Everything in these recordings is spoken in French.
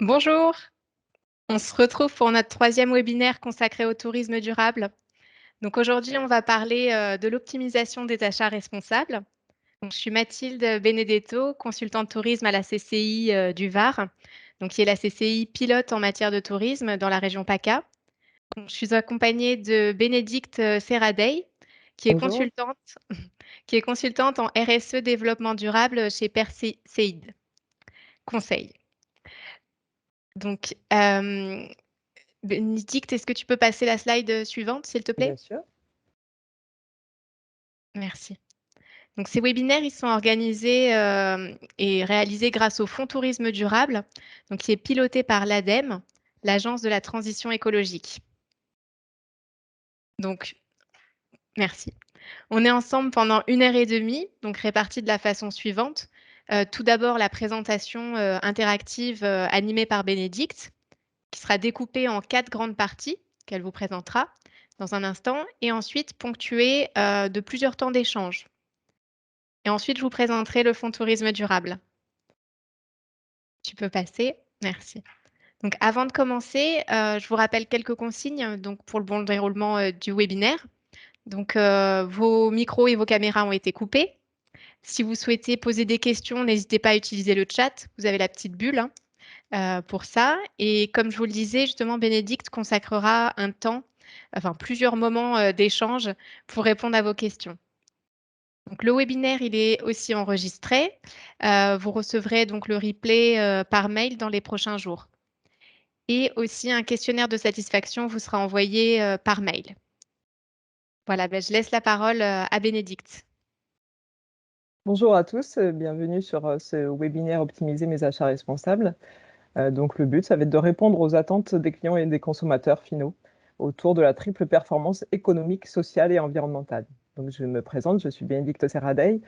Bonjour, on se retrouve pour notre troisième webinaire consacré au tourisme durable. Donc aujourd'hui, on va parler de l'optimisation des achats responsables. Donc, je suis Mathilde Benedetto, consultante tourisme à la CCI du Var, donc qui est la CCI pilote en matière de tourisme dans la région PACA. Donc, je suis accompagnée de Bénédicte Serradey, qui est Bonjour. consultante, qui est consultante en RSE développement durable chez Perseid Conseil. Donc, Bénédicte, est-ce que tu peux passer la slide suivante, s'il te Bien plaît? sûr. Merci. Donc, ces webinaires, ils sont organisés et réalisés grâce au Fonds Tourisme Durable, donc qui est piloté par l'ADEME, l'Agence de la transition écologique. Donc, merci. On est ensemble pendant 1 heure et demie, donc répartis de la façon suivante. Tout d'abord, la présentation interactive animée par Bénédicte, qui sera découpée en 4 grandes parties qu'elle vous présentera dans un instant, et ensuite ponctuée de plusieurs temps d'échange. Et ensuite, je vous présenterai le fonds tourisme durable. Tu peux passer. Merci. Donc, avant de commencer, je vous rappelle quelques consignes donc, pour le bon déroulement du webinaire. Donc, vos micros et vos caméras ont été coupés. Si vous souhaitez poser des questions, n'hésitez pas à utiliser le chat. Vous avez la petite bulle pour ça. Et comme je vous le disais, justement, Bénédicte consacrera un temps, enfin plusieurs moments d'échange pour répondre à vos questions. Donc, le webinaire, il est aussi enregistré. Vous recevrez donc le replay par mail dans les prochains jours. Et aussi, un questionnaire de satisfaction vous sera envoyé par mail. Voilà, ben, je laisse la parole à Bénédicte. Bonjour à tous, bienvenue sur ce webinaire Optimiser mes achats responsables. Donc le but, ça va être de répondre aux attentes des clients et des consommateurs finaux autour de la triple performance économique, sociale et environnementale. Donc je me présente, je suis Bénédicte Serradey.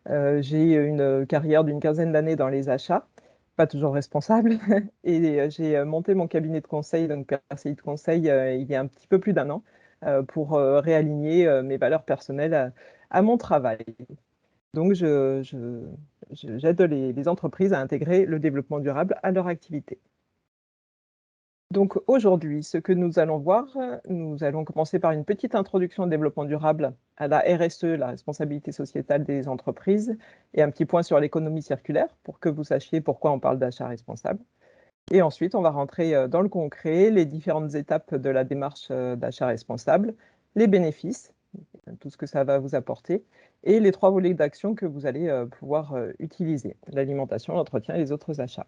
J'ai une carrière d'une quinzaine d'années dans les achats, pas toujours responsable, et j'ai monté mon cabinet de conseil, donc Perseid Conseil, il y a un petit peu plus d'un an, pour réaligner mes valeurs personnelles à mon travail. Donc, j'aide les entreprises à intégrer le développement durable à leur activité. Donc, aujourd'hui, ce que nous allons voir, nous allons commencer par une petite introduction au développement durable, à la RSE, la responsabilité sociétale des entreprises, et un petit point sur l'économie circulaire pour que vous sachiez pourquoi on parle d'achat responsable. Et ensuite, on va rentrer dans le concret, les différentes étapes de la démarche d'achat responsable, les bénéfices, tout ce que ça va vous apporter, et les 3 volets d'action que vous allez pouvoir utiliser, l'alimentation, l'entretien et les autres achats.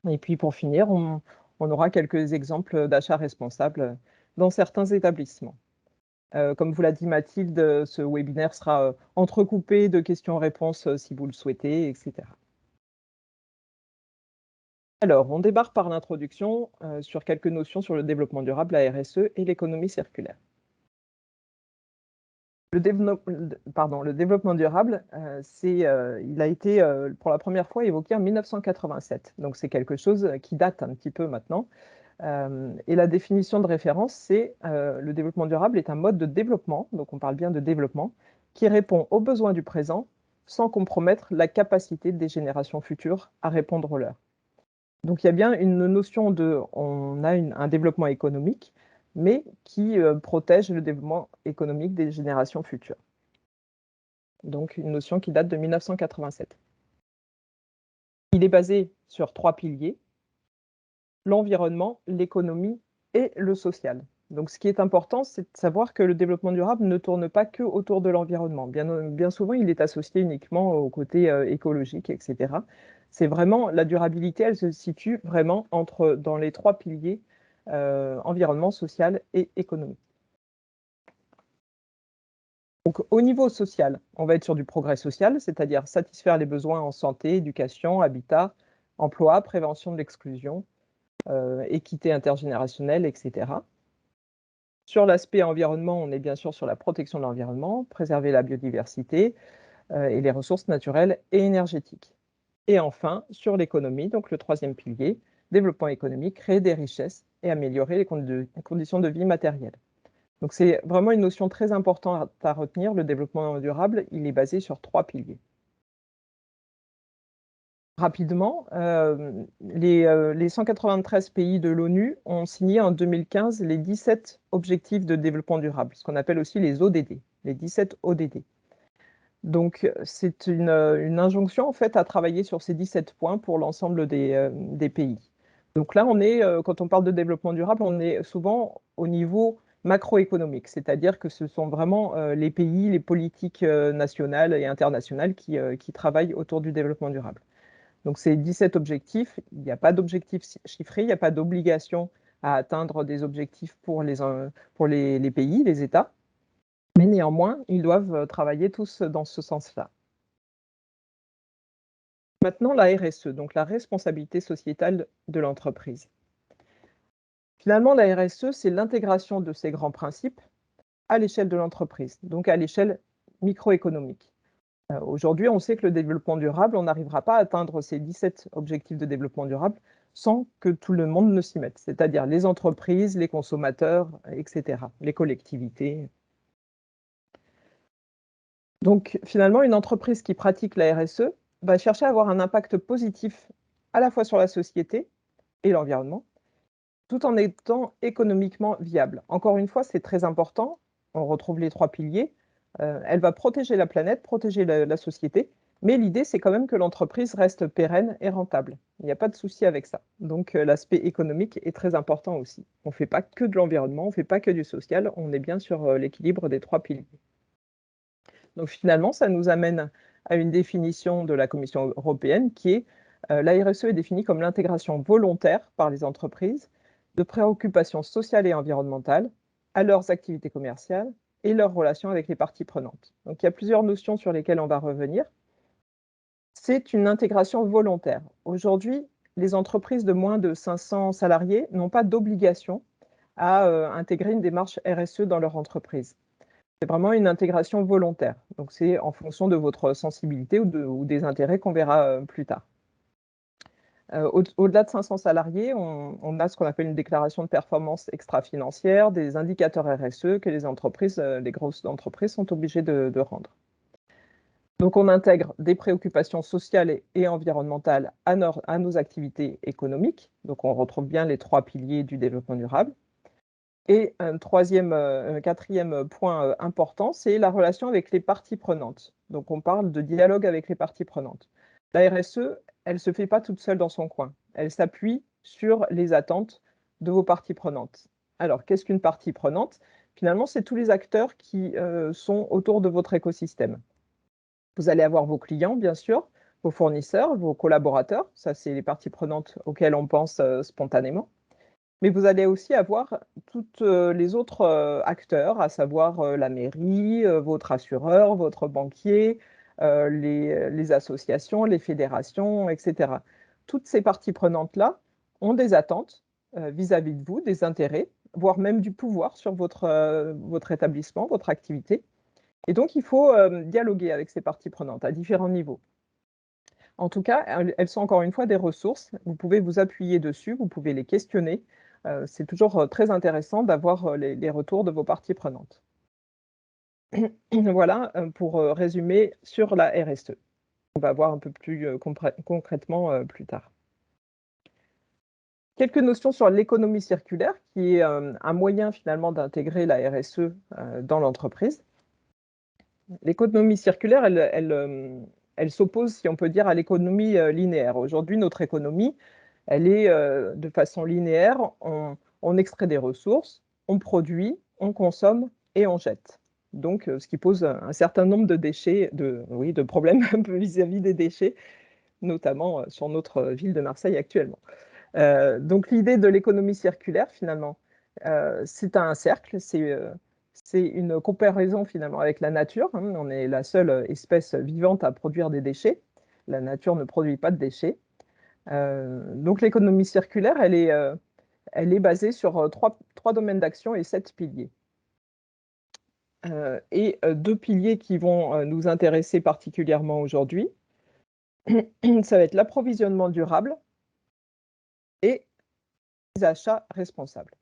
Et puis pour finir, on aura quelques exemples d'achats responsables dans certains établissements. Comme vous l'a dit Mathilde, ce webinaire sera entrecoupé de questions-réponses si vous le souhaitez, etc. Alors, on démarre par l'introduction sur quelques notions sur le développement durable, la RSE et l'économie circulaire. Le développement durable, il a été pour la première fois évoqué en 1987. Donc c'est quelque chose qui date un petit peu maintenant. Et la définition de référence, c'est le développement durable est un mode de développement, donc on parle bien de développement, qui répond aux besoins du présent sans compromettre la capacité des générations futures à répondre aux leurs. Donc il y a bien une notion on a un développement économique, mais qui protège le développement économique des générations futures. Donc une notion qui date de 1987. Il est basé sur 3 piliers, l'environnement, l'économie et le social. Donc ce qui est important, c'est de savoir que le développement durable ne tourne pas que autour de l'environnement. Bien souvent, il est associé uniquement au côté écologique, etc. C'est vraiment, la durabilité, elle se situe vraiment dans les 3 piliers environnement, social et économie. Donc, au niveau social, on va être sur du progrès social, c'est-à-dire satisfaire les besoins en santé, éducation, habitat, emploi, prévention de l'exclusion, équité intergénérationnelle, etc. Sur l'aspect environnement, on est bien sûr sur la protection de l'environnement, préserver la biodiversité et les ressources naturelles et énergétiques. Et enfin, sur l'économie, donc le 3e pilier, développement économique, créer des richesses et améliorer les conditions de vie matérielles. Donc c'est vraiment une notion très importante à retenir. Le développement durable, il est basé sur 3 piliers. rapidement, les 193 pays de l'ONU ont signé en 2015 les 17 objectifs de développement durable, ce qu'on appelle aussi les ODD, les 17 ODD. Donc, c'est une injonction en fait à travailler sur ces 17 points pour l'ensemble des pays. Donc là, quand on parle de développement durable, on est souvent au niveau macroéconomique, c'est-à-dire que ce sont vraiment les pays, les politiques nationales et internationales qui travaillent autour du développement durable. Donc, ces 17 objectifs, il n'y a pas d'objectifs chiffrés, il n'y a pas d'obligation à atteindre des objectifs pour les pays, les États, mais néanmoins, ils doivent travailler tous dans ce sens-là. Maintenant, la RSE, donc la responsabilité sociétale de l'entreprise. Finalement, la RSE, c'est l'intégration de ces grands principes à l'échelle de l'entreprise, donc à l'échelle microéconomique. Aujourd'hui, on sait que le développement durable, on n'arrivera pas à atteindre ces 17 objectifs de développement durable sans que tout le monde ne s'y mette, c'est-à-dire les entreprises, les consommateurs, etc., les collectivités. Donc finalement, une entreprise qui pratique la RSE va chercher à avoir un impact positif à la fois sur la société et l'environnement, tout en étant économiquement viable. Encore une fois, c'est très important, on retrouve les 3 piliers. Elle va protéger la planète, protéger la société, mais l'idée, c'est quand même que l'entreprise reste pérenne et rentable. Il n'y a pas de souci avec ça. Donc l'aspect économique est très important aussi. On ne fait pas que de l'environnement, on ne fait pas que du social, on est bien sur l'équilibre des 3 piliers. Donc finalement, ça nous amène à une définition de la Commission européenne qui est la RSE est définie comme l'intégration volontaire par les entreprises de préoccupations sociales et environnementales à leurs activités commerciales et leurs relations avec les parties prenantes. Donc il y a plusieurs notions sur lesquelles on va revenir. C'est une intégration volontaire. Aujourd'hui, les entreprises de moins de 500 salariés n'ont pas d'obligation à intégrer une démarche RSE dans leur entreprise. C'est vraiment une intégration volontaire. Donc, c'est en fonction de votre sensibilité ou des intérêts qu'on verra plus tard. Au-delà de 500 salariés, on a ce qu'on appelle une déclaration de performance extra-financière, des indicateurs RSE que les grosses entreprises sont obligées de rendre. Donc, on intègre des préoccupations sociales et environnementales à nos activités économiques. Donc, on retrouve bien les 3 piliers du développement durable. Et un quatrième point important, c'est la relation avec les parties prenantes. Donc, on parle de dialogue avec les parties prenantes. La RSE, elle ne se fait pas toute seule dans son coin. Elle s'appuie sur les attentes de vos parties prenantes. Alors, qu'est-ce qu'une partie prenante? Finalement, c'est tous les acteurs qui sont autour de votre écosystème. Vous allez avoir vos clients, bien sûr, vos fournisseurs, vos collaborateurs. Ça, c'est les parties prenantes auxquelles on pense spontanément. Mais vous allez aussi avoir toutes les autres acteurs, à savoir la mairie, votre assureur, votre banquier, les associations, les fédérations, etc. Toutes ces parties prenantes-là ont des attentes vis-à-vis de vous, des intérêts, voire même du pouvoir sur votre établissement, votre activité. Et donc, il faut dialoguer avec ces parties prenantes à différents niveaux. En tout cas, elles sont encore une fois des ressources. Vous pouvez vous appuyer dessus, vous pouvez les questionner. C'est toujours très intéressant d'avoir les retours de vos parties prenantes. Voilà pour résumer sur la RSE. On va voir un peu plus concrètement plus tard. Quelques notions sur l'économie circulaire, qui est un moyen finalement d'intégrer la RSE dans l'entreprise. L'économie circulaire, elle s'oppose, si on peut dire, à l'économie linéaire. Aujourd'hui, notre économie, elle est de façon linéaire. On extrait des ressources, on produit, on consomme et on jette. Donc, ce qui pose un certain nombre de de problèmes un peu vis-à-vis des déchets, notamment sur notre ville de Marseille actuellement. Donc, l'idée de l'économie circulaire, finalement, c'est un cercle, c'est une comparaison finalement avec la nature. Hein. On est la seule espèce vivante à produire des déchets. La nature ne produit pas de déchets. Donc l'économie circulaire, elle est basée sur trois domaines d'action et 7 piliers. Et 2 piliers qui vont nous intéresser particulièrement aujourd'hui, ça va être l'approvisionnement durable et les achats responsables.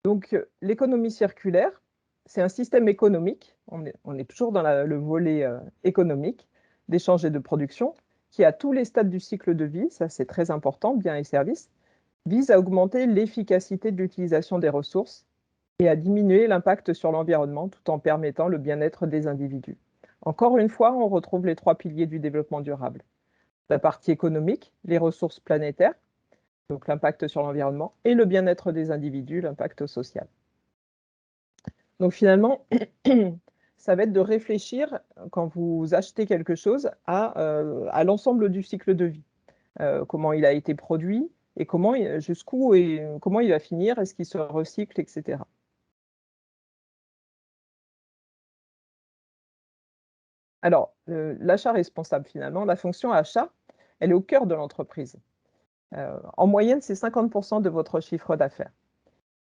Donc l'économie circulaire, c'est un système économique, on est toujours dans le volet économique, d'échange et de production, qui, à tous les stades du cycle de vie, ça c'est très important, biens et services, vise à augmenter l'efficacité de l'utilisation des ressources et à diminuer l'impact sur l'environnement tout en permettant le bien-être des individus. Encore une fois, on retrouve les 3 piliers du développement durable. La partie économique, les ressources planétaires, donc l'impact sur l'environnement, et le bien-être des individus, l'impact social. Donc finalement, ça va être de réfléchir, quand vous achetez quelque chose, à l'ensemble du cycle de vie. Comment il a été produit et jusqu'où et comment il va finir, est-ce qu'il se recycle, et cetera. Alors, l'achat responsable finalement, la fonction achat, elle est au cœur de l'entreprise. En moyenne, c'est 50 de votre chiffre d'affaires.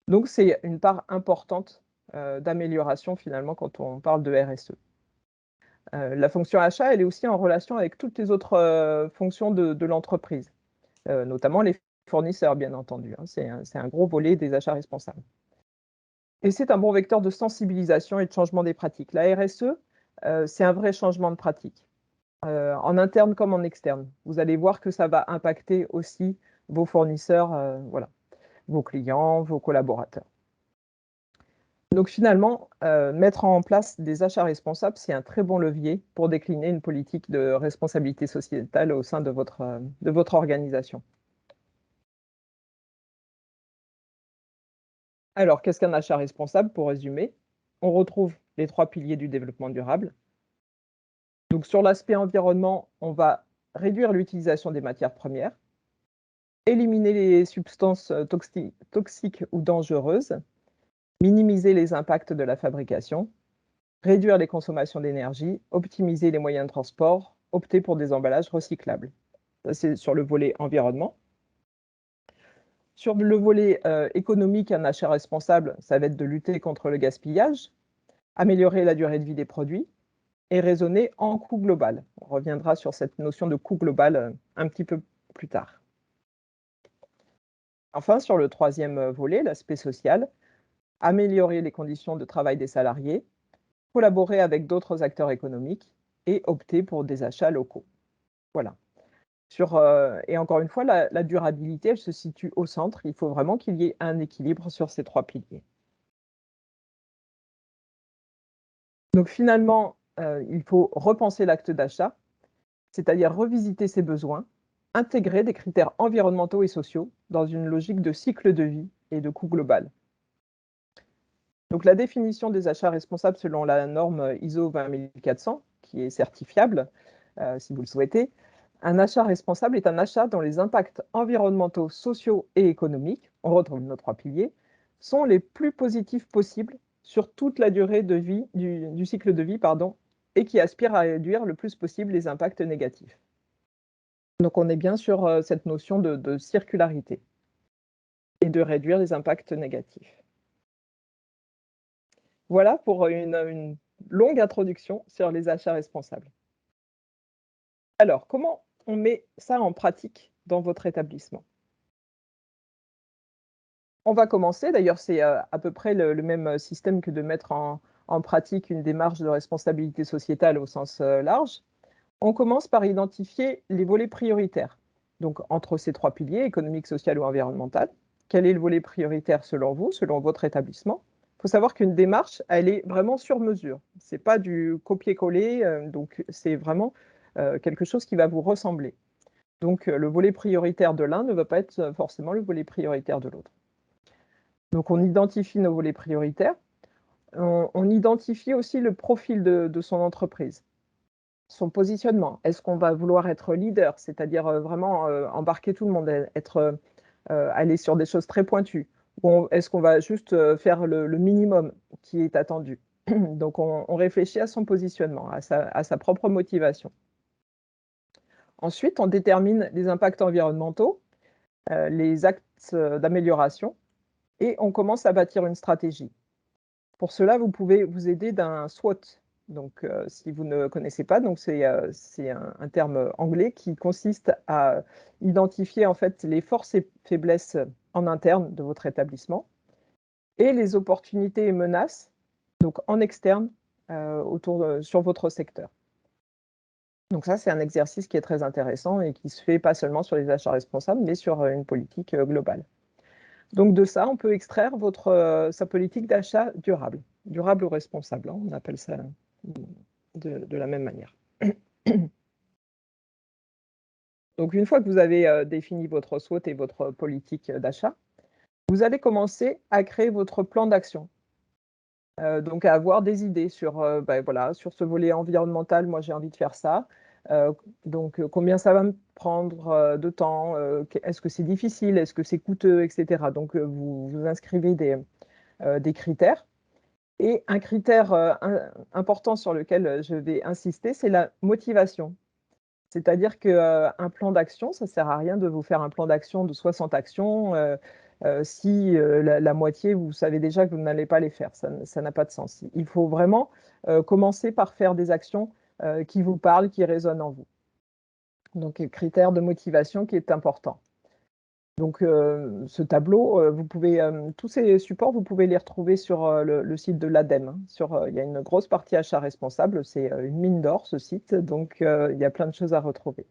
Donc c'est une part importante, d'amélioration finalement quand on parle de RSE. La fonction achat, elle est aussi en relation avec toutes les autres, fonctions de l'entreprise, notamment les fournisseurs bien entendu, hein. C'est un gros volet des achats responsables. Et c'est un bon vecteur de sensibilisation et de changement des pratiques. La RSE, c'est un vrai changement de pratique, en interne comme en externe. Vous allez voir que ça va impacter aussi vos fournisseurs, voilà, vos clients, vos collaborateurs. Donc finalement, mettre en place des achats responsables, c'est un très bon levier pour décliner une politique de responsabilité sociétale au sein de votre organisation. Alors, qu'est-ce qu'un achat responsable pour résumer? On retrouve les 3 piliers du développement durable. Donc sur l'aspect environnement, on va réduire l'utilisation des matières premières, éliminer les substances, toxiques ou dangereuses, minimiser les impacts de la fabrication, réduire les consommations d'énergie, optimiser les moyens de transport, opter pour des emballages recyclables. Ça, c'est sur le volet environnement. Sur le volet, économique, un achat responsable, ça va être de lutter contre le gaspillage, améliorer la durée de vie des produits et raisonner en coût global. On reviendra sur cette notion de coût global, un petit peu plus tard. Enfin, sur le troisième volet, l'aspect social, améliorer les conditions de travail des salariés, collaborer avec d'autres acteurs économiques et opter pour des achats locaux. Voilà. Et encore une fois, la durabilité, elle se situe au centre. Il faut vraiment qu'il y ait un équilibre sur ces 3 piliers. Donc finalement, il faut repenser l'acte d'achat, c'est-à-dire revisiter ses besoins, intégrer des critères environnementaux et sociaux dans une logique de cycle de vie et de coût global. Donc la définition des achats responsables selon la norme ISO 20400, qui est certifiable, si vous le souhaitez. Un achat responsable est un achat dont les impacts environnementaux, sociaux et économiques, on retrouve nos 3 piliers, sont les plus positifs possibles sur toute la durée de vie du cycle de vie, pardon, et qui aspire à réduire le plus possible les impacts négatifs. Donc on est bien sur, cette notion de circularité et de réduire les impacts négatifs. Voilà pour une longue introduction sur les achats responsables. Alors, comment on met ça en pratique dans votre établissement? On va commencer, d'ailleurs c'est, à peu près le même système que de mettre en pratique une démarche de responsabilité sociétale au sens, large. On commence par identifier les volets prioritaires. Donc entre ces 3 piliers, économique, social ou environnemental, quel est le volet prioritaire selon vous, selon votre établissement? Il faut savoir qu'une démarche, elle est vraiment sur mesure. C'est pas du copier-coller, donc c'est vraiment, quelque chose qui va vous ressembler. Donc le volet prioritaire de l'un ne va pas être, forcément le volet prioritaire de l'autre. Donc on identifie nos volets prioritaires. On identifie aussi le profil de son entreprise, son positionnement. Est-ce qu'on va vouloir être leader, c'est-à-dire, vraiment, embarquer tout le monde, aller sur des choses très pointues? Ou est-ce qu'on va juste, faire le minimum qui est attendu? Donc on réfléchit à son positionnement, à sa propre motivation. Ensuite, on détermine les impacts environnementaux, les axes, d'amélioration et on commence à bâtir une stratégie. Pour cela, vous pouvez vous aider d'un SWOT. Donc, si vous ne connaissez pas, donc c'est un terme anglais qui consiste à identifier en fait les forces et faiblesses en interne de votre établissement et les opportunités et menaces, donc en externe, sur votre secteur. Donc ça, c'est un exercice qui est très intéressant et qui se fait pas seulement sur les achats responsables, mais sur une politique globale. Donc de ça, on peut extraire sa politique d'achat durable, durable ou responsable, hein, on appelle ça de la même manière. Donc une fois que vous avez défini votre SWOT et votre politique d'achat, vous allez commencer à créer votre plan d'action. Donc à avoir des idées sur, voilà, sur ce volet environnemental, moi j'ai envie de faire ça. Donc combien ça va me prendre, de temps? Est-ce que c'est difficile? Est-ce que c'est coûteux? Et cetera. Donc vous inscrivez des critères. Et un critère, important sur lequel, je vais insister, c'est la motivation. C'est-à-dire qu'un plan d'action, ça sert à rien de vous faire un plan d'action de 60 actions, si, la moitié, vous savez déjà que vous n'allez pas les faire. Ça n'a pas de sens. Il faut vraiment, commencer par faire des actions, qui vous parlent, qui résonnent en vous. Donc critère de motivation qui est important. Donc ce tableau, vous pouvez, tous ces supports, vous pouvez les retrouver sur, le site de l'ADEME, hein. Il y a une grosse partie achat responsable, c'est, une mine d'or ce site, donc il y a plein de choses à retrouver.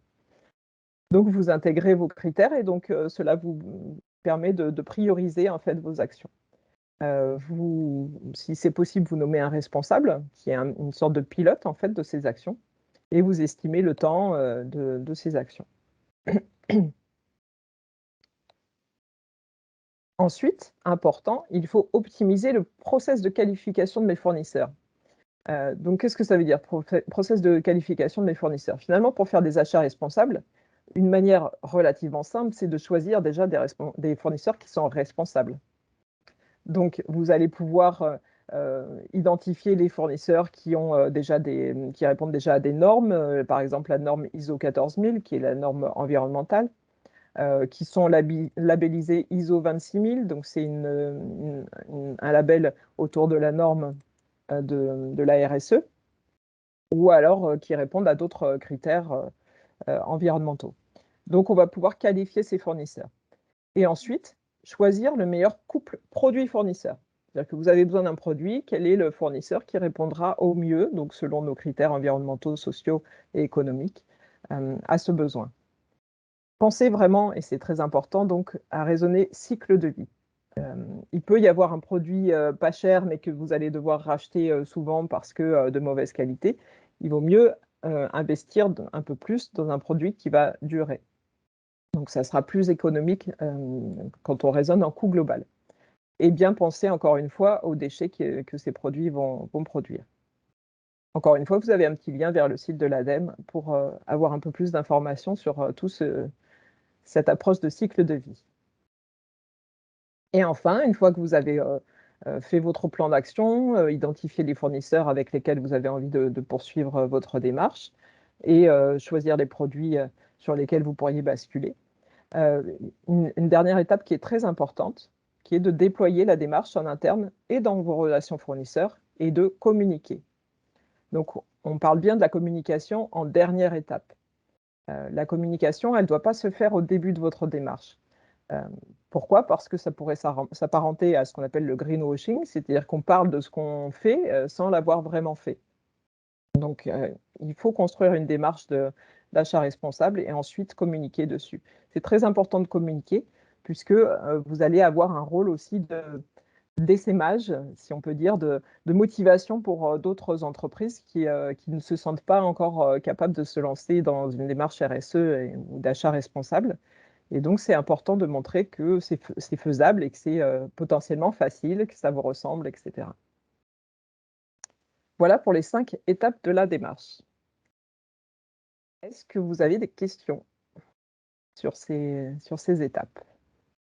Donc vous intégrez vos critères et donc cela vous permet de prioriser en fait vos actions. Si c'est possible, vous nommez un responsable qui est une sorte de pilote en fait de ces actions et vous estimez le temps, de ces actions. Ensuite, important, il faut optimiser le process de qualification de mes fournisseurs. Donc qu'est-ce que ça veut dire, process de qualification de mes fournisseurs? Finalement, pour faire des achats responsables, une manière relativement simple, c'est de choisir déjà des fournisseurs qui sont responsables. Donc vous allez pouvoir, identifier les fournisseurs qui ont, qui répondent déjà à des normes, par exemple la norme ISO 14000 qui est la norme environnementale, qui sont labellisés ISO 26000, donc c'est un label autour de la norme, de la RSE, ou alors, qui répondent à d'autres, critères, environnementaux. Donc on va pouvoir qualifier ces fournisseurs et ensuite choisir le meilleur couple produit-fournisseur. C'est-à-dire que vous avez besoin d'un produit, quel est le fournisseur qui répondra au mieux, donc selon nos critères environnementaux, sociaux et économiques, à ce besoin. Pensez vraiment, et c'est très important donc, à raisonner cycle de vie. Il peut y avoir un produit, pas cher, mais que vous allez devoir racheter, souvent parce que, de mauvaise qualité. Il vaut mieux, investir un peu plus dans un produit qui va durer. Donc ça sera plus économique, quand on raisonne en coût global et bien penser encore une fois aux déchets que ces produits vont produire. Encore une fois, vous avez un petit lien vers le site de l'ADEME pour, avoir un peu plus d'informations sur, cette approche de cycle de vie. Et enfin, une fois que vous avez, fait votre plan d'action, identifié les fournisseurs avec lesquels vous avez envie de poursuivre, votre démarche et choisir les produits, sur lesquels vous pourriez basculer. Une dernière étape qui est très importante, qui est de déployer la démarche en interne et dans vos relations fournisseurs et de communiquer. Donc on parle bien de la communication en dernière étape. La communication, elle ne doit pas se faire au début de votre démarche. Pourquoi? Parce que ça pourrait s'apparenter à ce qu'on appelle le greenwashing, c'est-à-dire qu'on parle de ce qu'on fait, sans l'avoir vraiment fait. Donc il faut construire une démarche d'achat responsable et ensuite communiquer dessus. C'est très important de communiquer puisque, vous allez avoir un rôle aussi d'essaimage, si on peut dire, de motivation pour, d'autres entreprises qui ne se sentent pas encore, capables de se lancer dans une démarche RSE ou d'achat responsable. Et donc c'est important de montrer que c'est faisable et que c'est, potentiellement facile, que ça vous ressemble et cetera. Voilà pour les 5 étapes de la démarche. Est-ce que vous avez des questions sur ces étapes?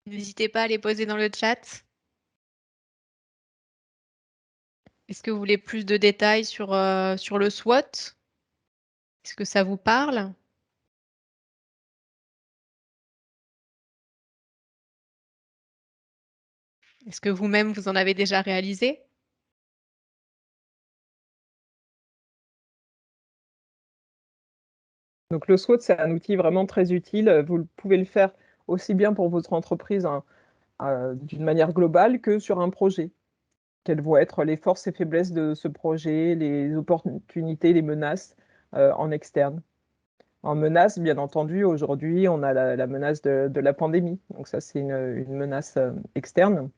N'hésitez pas à les poser dans le chat. Est-ce que vous voulez plus de détails sur le SWOT? Est-ce que ça vous parle? Est-ce que vous-même, vous en avez déjà réalisé? Donc le SWOT, c'est un outil vraiment très utile, vous pouvez le faire aussi bien pour votre entreprise, hein, d'une manière globale que sur un projet. Quelles vont être les forces et faiblesses de ce projet, les opportunités, les menaces, en externe? En menace, bien entendu, aujourd'hui, on a la menace de la pandémie. Donc ça, c'est une menace externe.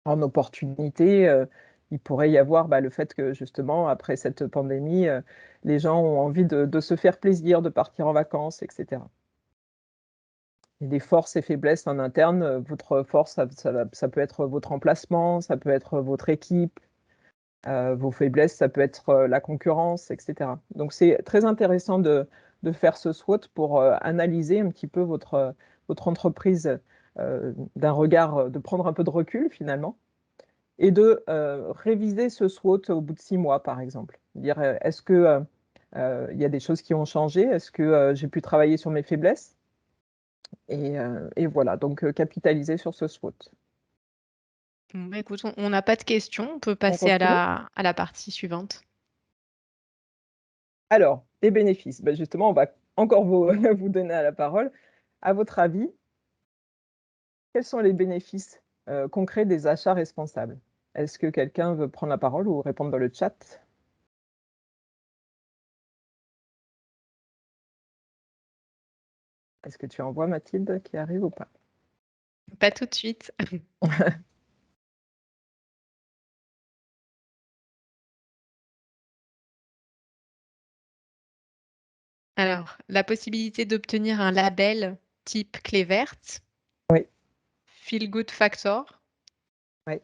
En opportunité, il pourrait y avoir le fait que justement, après cette pandémie, les gens ont envie de se faire plaisir, de partir en vacances, etc. Et des forces et faiblesses en interne, votre force, ça peut être votre emplacement, ça peut être votre équipe, vos faiblesses, ça peut être la concurrence, etc. Donc c'est très intéressant de faire ce SWOT pour analyser un petit peu votre entreprise d'un regard, de prendre un peu de recul finalement, et de réviser ce SWOT au bout de 6 mois, par exemple. Dire, est-ce que il y a des choses qui ont changé? Est-ce que j'ai pu travailler sur mes faiblesses? Et voilà, donc capitaliser sur ce SWOT. Bon, bah, écoute, on n'a pas de questions. On peut On passer à continue? la partie suivante. Alors, les bénéfices. Ben justement, on va encore vous, vous donner la parole. À votre avis, quels sont les bénéfices concrets des achats responsables? Est-ce que quelqu'un veut prendre la parole ou répondre dans le chat? Est-ce que tu en vois Mathilde qui arrive ou pas? Pas tout de suite. Alors, la possibilité d'obtenir un label type clé verte, Oui, Feel Good Factor. oui.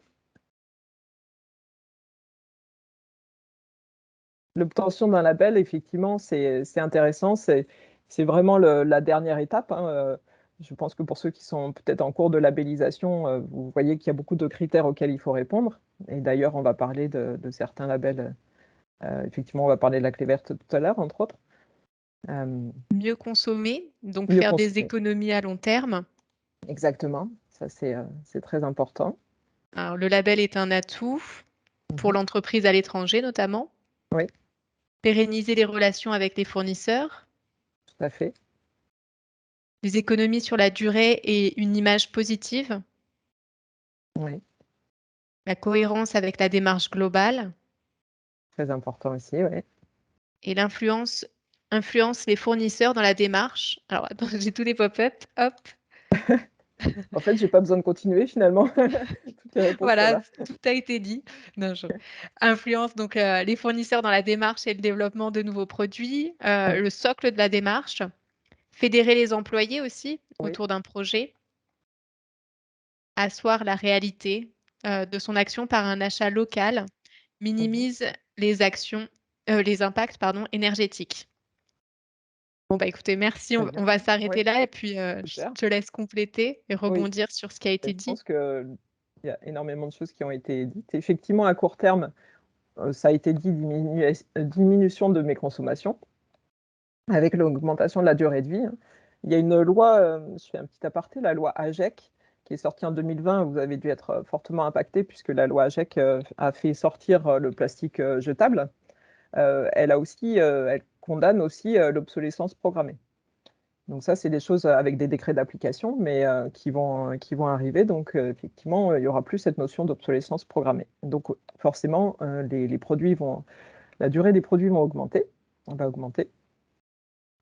L'obtention d'un label, effectivement, c'est intéressant. C'est vraiment la dernière étape, hein. Je pense que pour ceux qui sont peut-être en cours de labellisation, vous voyez qu'il y a beaucoup de critères auxquels il faut répondre. Et d'ailleurs, on va parler de certains labels. Effectivement, on va parler de la clé verte tout à l'heure, entre autres. Mieux consommer, donc Mieux faire des consommer. économies à long terme. Exactement. Ça, c'est très important. Alors, le label est un atout pour Mhm. l'entreprise à l'étranger notamment. Oui, Pérenniser les relations avec les fournisseurs. tout à fait. Les économies sur la durée et une image positive. Oui, La cohérence avec la démarche globale. très important aussi. Oui. Et influence les fournisseurs dans la démarche. Alors, attends, j'ai tous les pop-up. Hop. En fait, j'ai pas besoin de continuer finalement. Toutes les réponses sont Voilà, là. tout a été dit. Non, influence donc les fournisseurs dans la démarche et le développement de nouveaux produits, Oui, le socle de la démarche, fédérer les employés aussi oui. autour d'un projet, asseoir la réalité de son action par un achat local, Mhm. minimise les impacts pardon, énergétiques. Bon, bah écoutez, merci. Très On bien. va Oui, s'arrêter là et puis je super. te laisse compléter et Oui, rebondir sur ce qui a et été je dit. pense qu'il y a énormément de choses qui ont été dites. Effectivement, à court terme, ça a été dit, diminution de mes consommations avec l'augmentation de la durée de vie, hein. Il y a une loi, je fais un petit aparté, la loi AGEC, qui est sortie en 2020. Vous avez dû être fortement impacté puisque la loi AGEC a fait sortir le plastique jetable. Elle condamne aussi l'obsolescence programmée. Donc ça, c'est des choses avec des décrets d'application, mais qui vont arriver. Donc effectivement, il n'y aura plus cette notion d'obsolescence programmée. Donc forcément, la durée des produits va augmenter.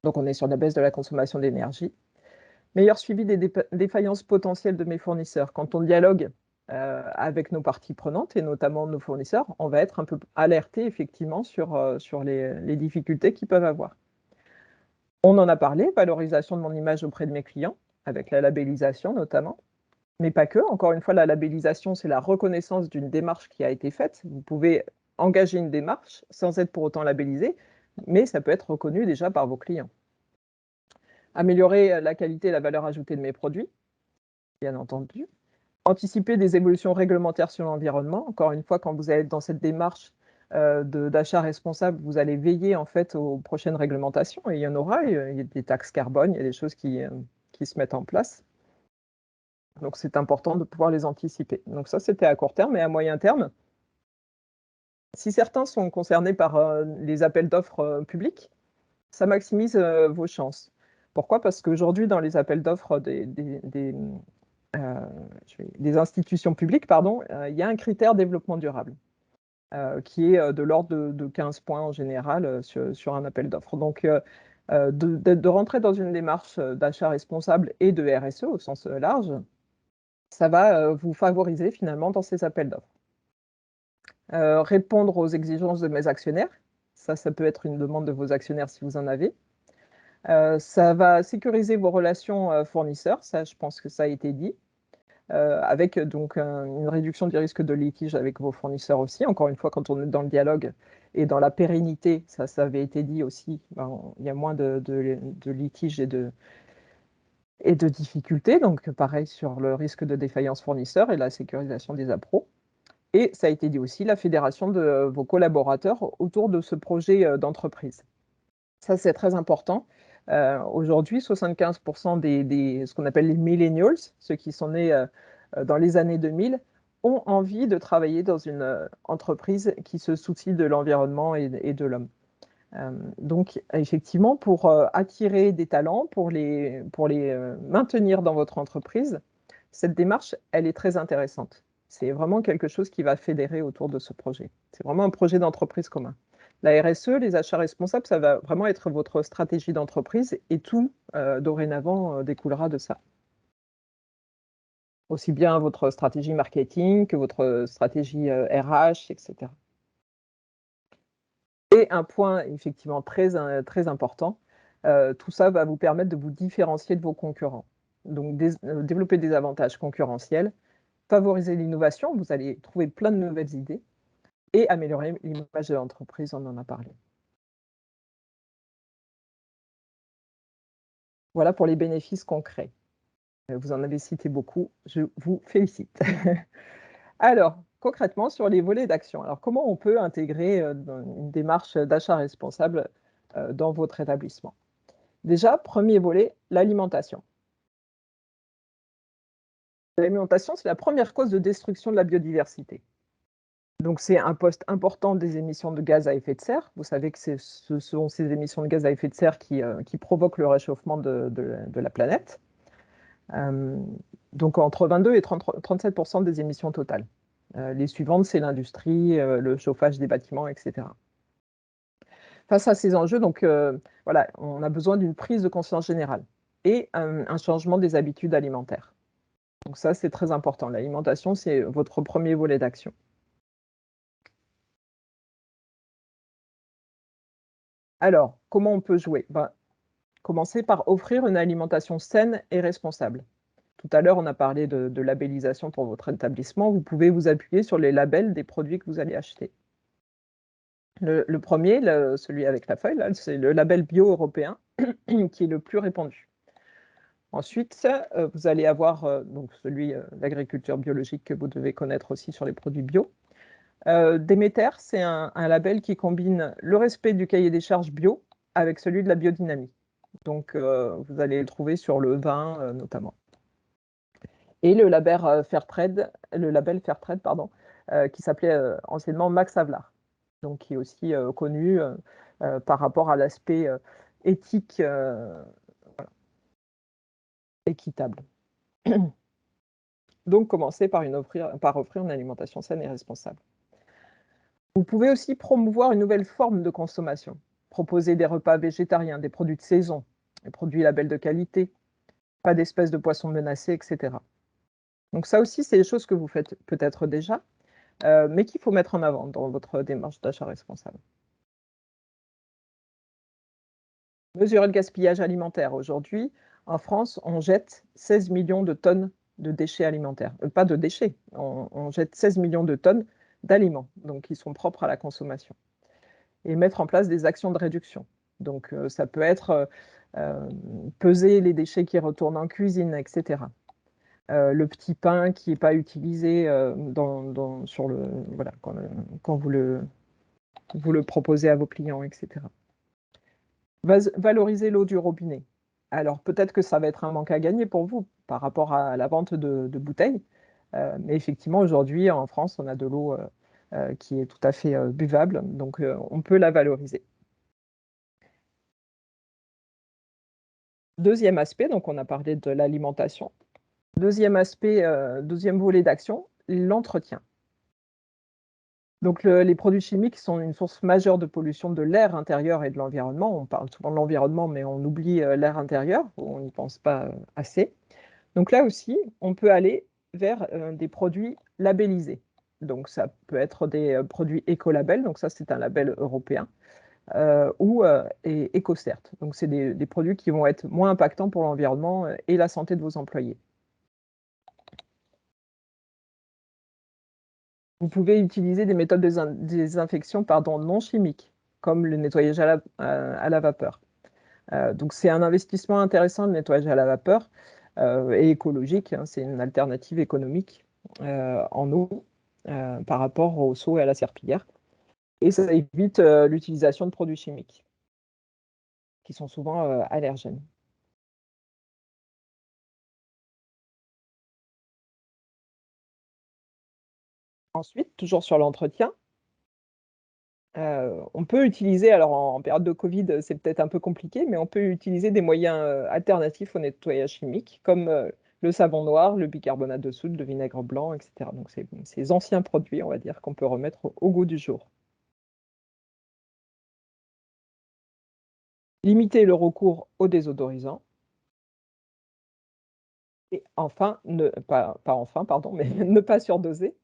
Donc on est sur la baisse de la consommation d'énergie. Meilleur suivi des défaillances potentielles de mes fournisseurs. Quand on dialogue avec nos parties prenantes, et notamment nos fournisseurs, on va être un peu alerté effectivement sur les difficultés qu'ils peuvent avoir. On en a parlé, valorisation de mon image auprès de mes clients, avec la labellisation notamment, mais pas que. Encore une fois, la labellisation, c'est la reconnaissance d'une démarche qui a été faite. Vous pouvez engager une démarche sans être pour autant labellisé, mais ça peut être reconnu déjà par vos clients. Améliorer la qualité et la valeur ajoutée de mes produits, bien entendu. Anticiper des évolutions réglementaires sur l'environnement. Encore une fois, quand vous allez dans cette démarche d'achat responsable, vous allez veiller en fait aux prochaines réglementations, et il y en aura. Il y a des taxes carbone, il y a des choses qui se mettent en place. Donc c'est important de pouvoir les anticiper. Donc ça, c'était à court terme. Et à moyen terme, si certains sont concernés par les appels d'offres publics, ça maximise vos chances. Pourquoi? Parce qu'aujourd'hui, dans les appels d'offres des institutions publiques, pardon, il y a un critère développement durable qui est de l'ordre de 15 points en général sur un appel d'offres. Donc, de rentrer dans une démarche, d'achat responsable et de RSE au sens, large, ça va, vous favoriser finalement dans ces appels d'offres. Répondre aux exigences de mes actionnaires, ça peut être une demande de vos actionnaires si vous en avez. Ça va sécuriser vos relations, fournisseurs, ça je pense que ça a été dit, avec donc une réduction du risque de litige avec vos fournisseurs aussi. Encore une fois, quand on est dans le dialogue et dans la pérennité, ça avait été dit aussi, ben, il y a moins de litiges et de difficultés, donc pareil sur le risque de défaillance fournisseur et la sécurisation des appros. Et ça a été dit aussi, la fédération de vos collaborateurs autour de ce projet, d'entreprise. Ça, c'est très important. Aujourd'hui, 75 des ce qu'on appelle les millennials, ceux qui sont nés, dans les années 2000, ont envie de travailler dans une, entreprise qui se soucie de l'environnement et de l'homme. Donc effectivement, pour, attirer des talents, pour les maintenir dans votre entreprise, cette démarche, elle est très intéressante. C'est vraiment quelque chose qui va fédérer autour de ce projet. C'est vraiment un projet d'entreprise commun. La RSE, les achats responsables, ça va vraiment être votre stratégie d'entreprise et tout, dorénavant, découlera de ça. Aussi bien votre stratégie marketing que votre stratégie, RH et cetera. Et un point effectivement très important, tout ça va vous permettre de vous différencier de vos concurrents. Donc développer des avantages concurrentiels, favoriser l'innovation, vous allez trouver plein de nouvelles idées et améliorer l'image de l'entreprise, on en a parlé. Voilà pour les bénéfices concrets. Vous en avez cité beaucoup, je vous félicite. Alors, concrètement sur les volets d'action, alors comment on peut intégrer, dans une démarche d'achat responsable, dans votre établissement? Déjà, premier volet, l'alimentation. L'alimentation, c'est la première cause de destruction de la biodiversité. Donc c'est un poste important des émissions de gaz à effet de serre. Vous savez que ce sont ces émissions de gaz à effet de serre qui provoquent le réchauffement de la planète. Hem, donc entre 22 et 37 des émissions totales. Les suivantes, c'est l'industrie, le chauffage des bâtiments et cetera. Face à ces enjeux, donc voilà, on a besoin d'une prise de conscience générale et un changement des habitudes alimentaires. Donc ça, c'est très important. L'alimentation, c'est votre premier volet d'action. Alors, comment on peut jouer? Ben, commencer par offrir une alimentation saine et responsable. Tout à l'heure, on a parlé de labellisation pour votre établissement. Vous pouvez vous appuyer sur les labels des produits que vous allez acheter. Le 1er, celui avec la feuille là, c'est le label bio européen qui est le plus répandu. Ensuite, vous allez avoir, donc celui, d'agriculture biologique que vous devez connaître aussi sur les produits bio. Déméter, c'est un label qui combine le respect du cahier des charges bio avec celui de la biodynamie. Donc, vous allez le trouver sur le vin, notamment. Et le label Fairtrade, pardon, qui s'appelait, anciennement Max Havelaar. Donc qui est aussi, connu, par rapport à l'aspect, éthique, équitable. Donc commencez par offrir une alimentation saine et responsable. Vous pouvez aussi promouvoir une nouvelle forme de consommation. Proposer des repas végétariens, des produits de saison, des produits labels de qualité, pas d'espèces de poissons menacés, et cetera. Donc ça aussi, c'est des choses que vous faites peut-être déjà, mais qu'il faut mettre en avant dans votre démarche d'achat responsable. Mesurer le gaspillage alimentaire. Aujourd'hui, en France, on jette 16 millions de tonnes de déchets alimentaires. Pas de déchets, on jette 16 millions de tonnes d'aliments, donc qui sont propres à la consommation. Et mettre en place des actions de réduction. Donc ça peut être, peser les déchets qui retournent en cuisine et cetera. Le petit pain qui est pas utilisé, sur le voilà, quand vous le proposez à vos clients et cetera. Valoriser l'eau du robinet. Alors peut-être que ça va être un manque à gagner pour vous par rapport à la vente de bouteilles, mais effectivement aujourd'hui en France, on a de l'eau, qui est tout à fait, buvable, donc on peut la valoriser. Deuxième aspect, donc on a parlé de l'alimentation. Deuxième aspect, 2e volet d'action, l'entretien. Donc les produits chimiques sont une source majeure de pollution de l'air intérieur et de l'environnement. On parle souvent de l'environnement, mais on oublie l'air intérieur, on n'y pense pas assez. Donc là aussi, on peut aller vers des produits labellisés. Donc ça peut être des produits écolabel, donc ça c'est un label européen, ou et EcoCert. Donc c'est des produits qui vont être moins impactants pour l'environnement et la santé de vos employés. Vous pouvez utiliser des méthodes de désinfection non chimiques, comme le nettoyage à la vapeur. Donc c'est un investissement intéressant, le nettoyage à la vapeur, et écologique, hein, c'est une alternative économique en eau par rapport au seau et à la serpillière. Et ça évite l'utilisation de produits chimiques, qui sont souvent allergènes. Ensuite, toujours sur l'entretien, on peut utiliser, alors en période de Covid, c'est peut-être un peu compliqué, mais on peut utiliser des moyens alternatifs au nettoyage chimique, comme le savon noir, le bicarbonate de soude, le vinaigre blanc, etc. Donc, c'est ces anciens produits, on va dire, qu'on peut remettre au goût du jour. Limiter le recours aux désodorisants. Et enfin, pas enfin, pardon, mais ne pas surdoser.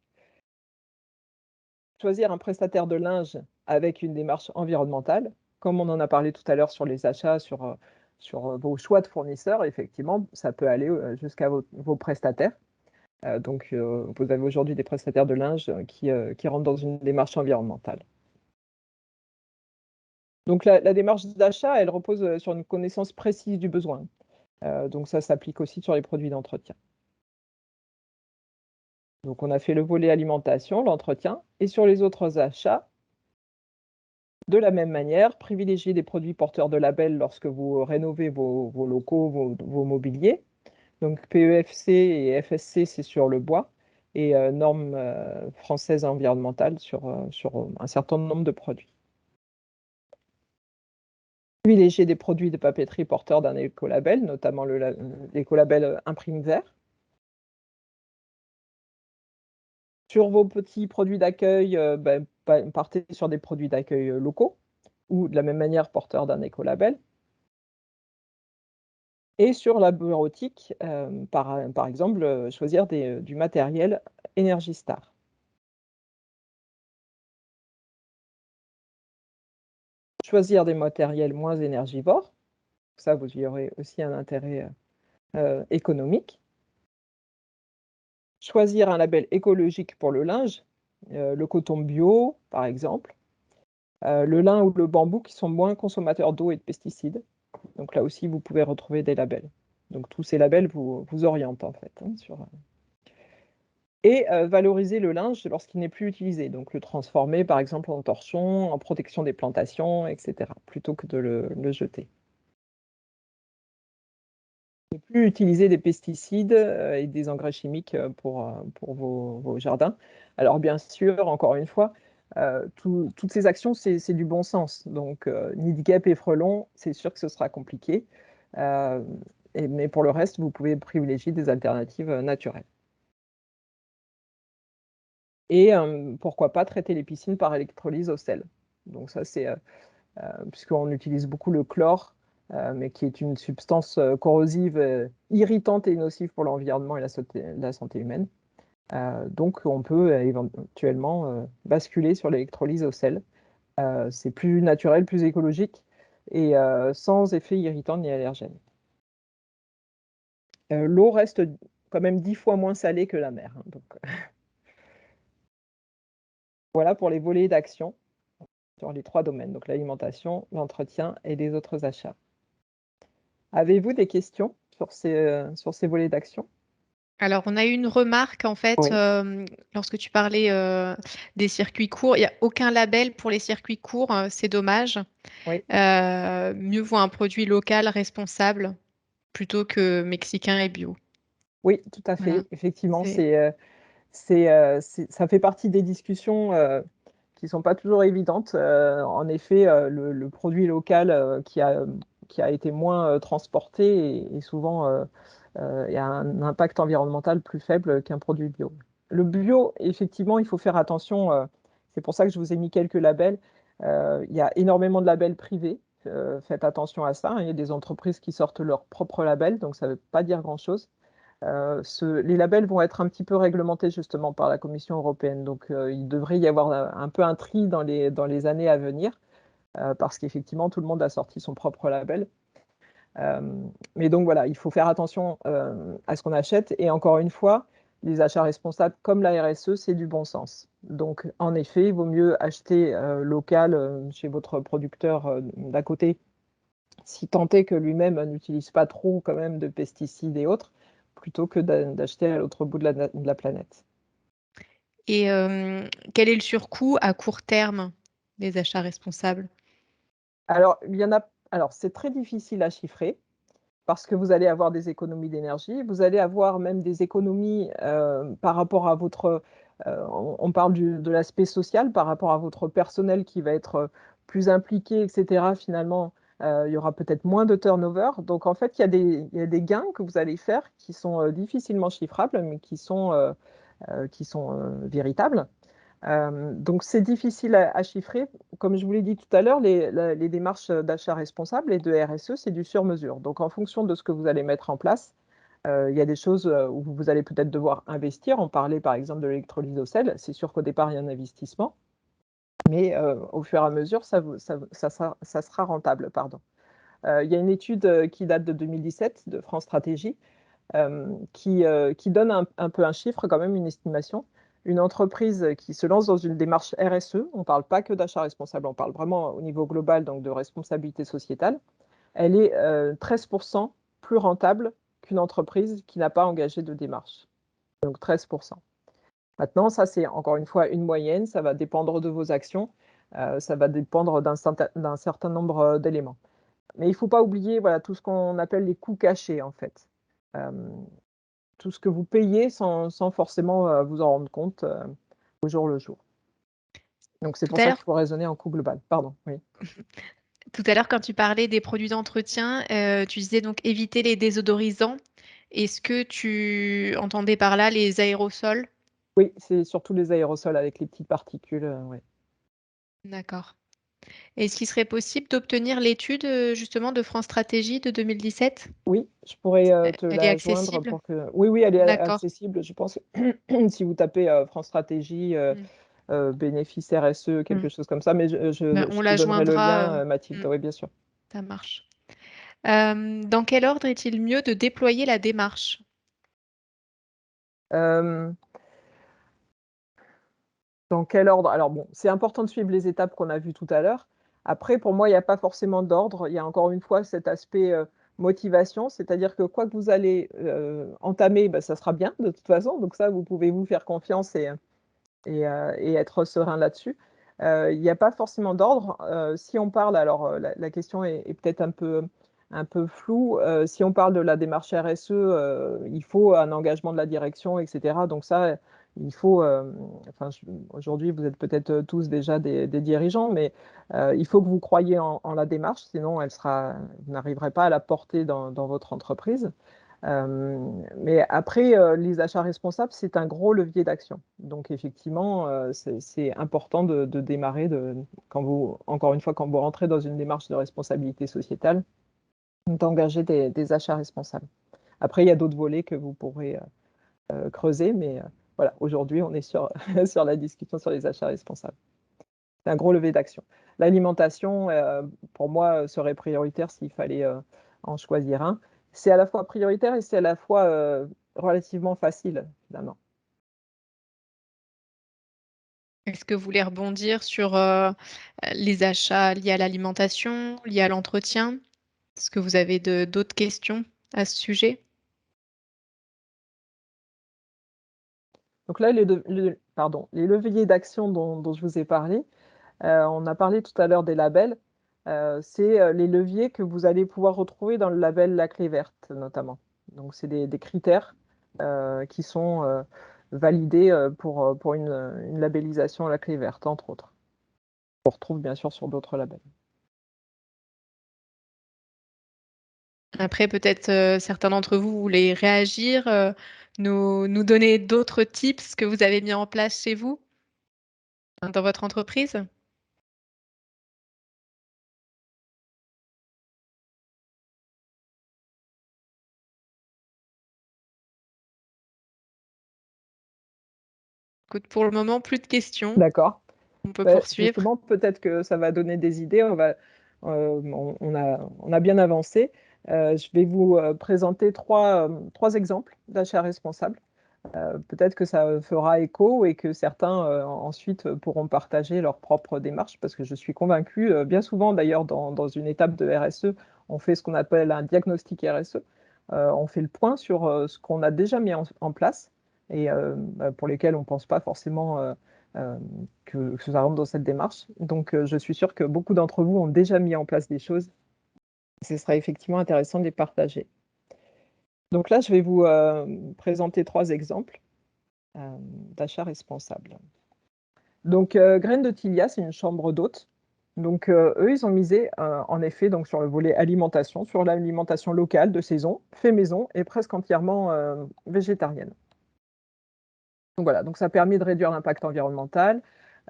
Choisir un prestataire de linge avec une démarche environnementale, comme on en a parlé tout à l'heure sur les achats, sur vos choix de fournisseurs, effectivement, ça peut aller jusqu'à vos prestataires. Donc, vous avez aujourd'hui des prestataires de linge qui rentrent dans une démarche environnementale. Donc, la démarche d'achat, elle repose sur une connaissance précise du besoin. Donc, ça s'applique aussi sur les produits d'entretien. Donc, on a fait le volet alimentation, l'entretien, et sur les autres achats, de la même manière, privilégiez des produits porteurs de label lorsque vous rénovez vos locaux, vos mobiliers. Donc PEFC et FSC, c'est sur le bois, et normes françaises environnementales sur un certain nombre de produits. Privilégiez des produits de papeterie porteurs d'un écolabel, notamment l'écolabel Imprime Vert. Sur vos petits produits d'accueil, partez sur des produits d'accueil locaux ou de la même manière porteurs d'un écolabel. Et sur la bureautique, par exemple, choisir du matériel Energy Star. Choisir des matériels moins énergivores, ça vous y aurez aussi un intérêt économique. Choisir un label écologique pour le linge, le coton bio par exemple, le lin ou le bambou qui sont moins consommateurs d'eau et de pesticides. Donc là aussi, vous pouvez retrouver des labels. Donc tous ces labels vous orientent en fait sur. Et valoriser le linge lorsqu'il n'est plus utilisé, donc le transformer par exemple en torchon, en protection des plantations, etc., plutôt que de le jeter. Ne plus utiliser des pesticides et des engrais chimiques pour vos jardins. Alors bien sûr, encore une fois, toutes ces actions, c'est du bon sens. Donc nid de guêpes et frelons, c'est sûr que ce sera compliqué. Euh, mais pour le reste, vous pouvez privilégier des alternatives naturelles. Et pourquoi pas traiter les piscines par électrolyse au sel. Donc ça, c'est puisqu'on utilise beaucoup le chlore, mais qui est une substance corrosive, irritante et nocive pour l'environnement et la santé humaine. Donc on peut éventuellement basculer sur l'électrolyse au sel. C'est plus naturel, plus écologique et sans effet irritant ni allergène. L'eau reste quand même 10 fois moins salée que la mer, hein, donc voilà pour les volets d'action sur les 3 domaines, donc l'alimentation, l'entretien et les autres achats. Avez-vous des questions sur ces volets d'action? Alors, on a eu une remarque, en fait, Oui, lorsque tu parlais des circuits courts. Il n'y a aucun label pour les circuits courts, c'est dommage. oui, Mieux vaut un produit local responsable plutôt que mexicain et bio. oui, tout à Voilà. fait. Effectivement, C'est... ça fait partie des discussions qui ne sont pas toujours évidentes. En effet, le produit local qui a été moins transporté et souvent il y a un impact environnemental plus faible qu'un produit bio. Le bio, effectivement, il faut faire attention. C'est pour ça que je vous ai mis quelques labels. Il y a énormément de labels privés. Faites attention à ça, hein. Il y a des entreprises qui sortent leur propre label, donc ça ne veut pas dire grand-chose. Les labels vont être un petit peu réglementés justement par la Commission européenne. Donc, il devrait y avoir un peu un tri dans les années à venir, parce qu'effectivement, tout le monde a sorti son propre label. Mais donc voilà, il faut faire attention à ce qu'on achète. Et encore une fois, les achats responsables comme la RSE, c'est du bon sens. Donc en effet, il vaut mieux acheter local chez votre producteur d'à côté, si tant est que lui-même n'utilise pas trop quand même de pesticides et autres, plutôt que d'acheter à l'autre bout de la planète. Et quel est le surcoût à court terme des achats responsables? Alors, alors c'est très difficile à chiffrer, parce que vous allez avoir des économies d'énergie, vous allez avoir même des économies par rapport à votre, on parle de l'aspect social, par rapport à votre personnel qui va être plus impliqué, etc. Finalement, il y aura peut-être moins de turnover. Donc en fait, il y a des gains que vous allez faire qui sont difficilement chiffrables, mais qui sont véritables. Donc c'est difficile à chiffrer. Comme je vous l'ai dit tout à l'heure, les démarches d'achat responsable et de RSE, c'est du sur-mesure. Donc en fonction de ce que vous allez mettre en place, il y a des choses où vous allez peut-être devoir investir. On parlait par exemple de l'électrolyse au sel. C'est sûr qu'au départ, il y a un investissement, mais au fur et à mesure, ça sera rentable. Pardon. Il y a une étude qui date de 2017 de France Stratégie qui donne un peu un chiffre, quand même, une estimation. Une entreprise qui se lance dans une démarche RSE, on ne parle pas que d'achat responsable, on parle vraiment au niveau global, donc de responsabilité sociétale, elle est 13% plus rentable qu'une entreprise qui n'a pas engagé de démarche. Donc 13%. Maintenant, ça c'est encore une fois une moyenne, ça va dépendre de vos actions, ça va dépendre d'un certain nombre d'éléments. Mais il ne faut pas oublier voilà, tout ce qu'on appelle les coûts cachés en fait. Euh, tout ce que vous payez sans forcément vous en rendre compte au jour le jour. Donc c'est Tout pour à ça qu'il l'heure faut raisonner en coût global. Pardon, oui. Tout à l'heure, quand tu parlais des produits d'entretien, tu disais donc éviter les désodorisants. Est-ce que tu entendais par là les aérosols? Oui, c'est surtout les aérosols avec les petites particules. Ouais. D'accord. Est-ce qu'il serait possible d'obtenir l'étude justement de France Stratégie de 2017? Oui, je pourrais te Elle est la joindre accessible? pour que. Oui, oui, elle est D'accord. accessible. Je pense que si vous tapez France Stratégie, Mm. bénéfices RSE, Mm. quelque chose comme ça, mais Ben, je on te la donnerai le joindra. lien, Mathilde. Mm, Oui, bien sûr. ça marche. Dans quel ordre est-il mieux de déployer la démarche? Euh, Dans quel ordre? Alors bon, c'est important de suivre les étapes qu'on a vues tout à l'heure. Après, pour moi, il n'y a pas forcément d'ordre. Il y a encore une fois cet aspect motivation, c'est-à-dire que quoi que vous allez entamer, bah, ça sera bien de toute façon. Donc ça, vous pouvez vous faire confiance et être serein là-dessus. Il n'y a pas forcément d'ordre. Si on parle, alors la question est peut-être un peu floue. Si on parle de la démarche RSE, il faut un engagement de la direction, etc. Donc ça, il faut, enfin, aujourd'hui, vous êtes peut-être tous déjà des dirigeants, mais il faut que vous croyiez en la démarche, sinon vous n'arriverez pas à la porter dans votre entreprise. Mais après, les achats responsables, c'est un gros levier d'action. Donc effectivement, c'est important de démarrer, encore une fois, quand vous rentrez dans une démarche de responsabilité sociétale, d'engager des achats responsables. Après, il y a d'autres volets que vous pourrez creuser, mais voilà, aujourd'hui, on est sur, sur la discussion sur les achats responsables. C'est un gros levier d'action. L'alimentation, pour moi, serait prioritaire s'il fallait en choisir un. C'est à la fois prioritaire et c'est à la fois relativement facile, finalement. Est-ce que vous voulez rebondir sur les achats liés à l'alimentation, liés à l'entretien? Est-ce que vous avez d'autres questions à ce sujet? Donc là, pardon, les leviers d'action dont je vous ai parlé, on a parlé tout à l'heure des labels. C'est les leviers que vous allez pouvoir retrouver dans le label La Clé Verte, notamment. Donc, c'est des critères qui sont validés pour une labellisation à La Clé Verte, entre autres. On retrouve bien sûr sur d'autres labels. Après, peut-être certains d'entre vous voulaient réagir, nous donner d'autres tips que vous avez mis en place chez vous? Dans votre entreprise? Écoute, pour le moment, plus de questions. D'accord. On peut Bah, poursuivre. justement, peut-être que ça va donner des idées. On a bien avancé. Je vais vous présenter trois exemples d'achats responsables. Peut-être que ça fera écho et que certains ensuite pourront partager leur propre démarche, parce que je suis convaincue, bien souvent d'ailleurs dans une étape de RSE, on fait ce qu'on appelle un diagnostic RSE. On fait le point sur ce qu'on a déjà mis en place et pour lesquels on ne pense pas forcément euh, que ça rentre dans cette démarche. Donc je suis sûre que beaucoup d'entre vous ont déjà mis en place des choses. Ce sera effectivement intéressant de les partager. Donc là, je vais vous présenter trois exemples d'achat responsable. Donc, Graines de Tilia, c'est une chambre d'hôtes. Donc, eux, ils ont misé en effet donc, sur le volet alimentation, sur l'alimentation locale de saison, fait maison et presque entièrement végétarienne. Donc voilà, donc ça a permis de réduire l'impact environnemental,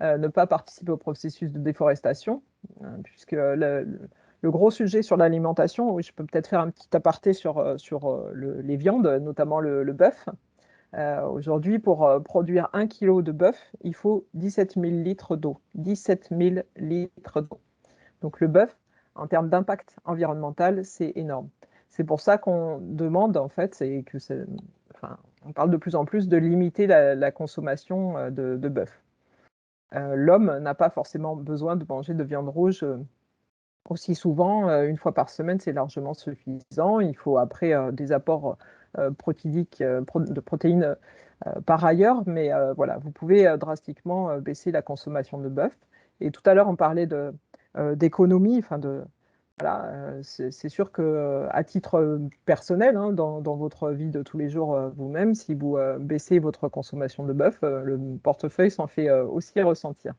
ne pas participer au processus de déforestation, puisque le gros sujet sur l'alimentation, oui, je peux peut-être faire un petit aparté sur les viandes, notamment le bœuf. Aujourd'hui, pour produire 1 kilo de bœuf, il faut 17 000 litres d'eau. 17 000 litres d'eau. Donc le bœuf, en termes d'impact environnemental, c'est énorme. C'est pour ça qu'on demande, en fait, enfin, on parle de plus en plus de limiter la consommation de bœuf. L'homme n'a pas forcément besoin de manger de viande rouge aussi souvent, une fois par semaine, c'est largement suffisant. Il faut après des apports protéiques, de protéines par ailleurs, mais voilà, vous pouvez drastiquement baisser la consommation de bœuf. Et tout à l'heure, on parlait d'économie, enfin voilà, c'est sûr que à titre personnel, hein, dans votre vie de tous les jours vous-même, si vous baissez votre consommation de bœuf, le portefeuille s'en fait aussi ressentir.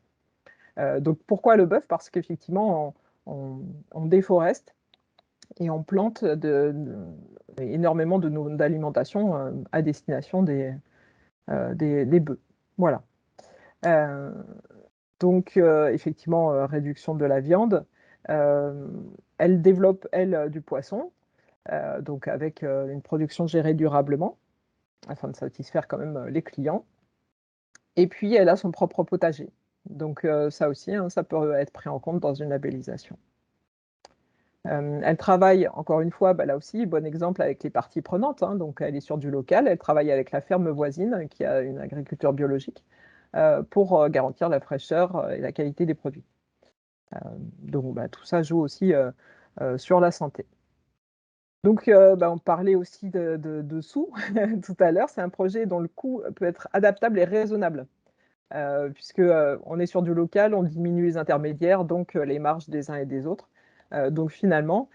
Donc pourquoi le bœuf? Parce qu'effectivement, on déforeste et on plante énormément d'alimentation à destination des bœufs. Voilà. Euh, donc effectivement, réduction de la viande. Euh, Elle développe, elle, du poisson, donc avec une production gérée durablement, afin de satisfaire quand même les clients. Et puis, elle a son propre potager. Donc ça aussi, hein, ça peut être pris en compte dans une labellisation. Elle travaille, encore une fois, bah, là aussi, bon exemple avec les parties prenantes, hein, donc elle est sur du local, elle travaille avec la ferme voisine qui a une agriculture biologique pour garantir la fraîcheur et la qualité des produits. Donc bah, tout ça joue aussi sur la santé. Donc bah, on parlait aussi de sous tout à l'heure, c'est un projet dont le coût peut être adaptable et raisonnable. Puisque on est sur du local, on diminue les intermédiaires, donc les marges des uns et des autres. Donc finalement,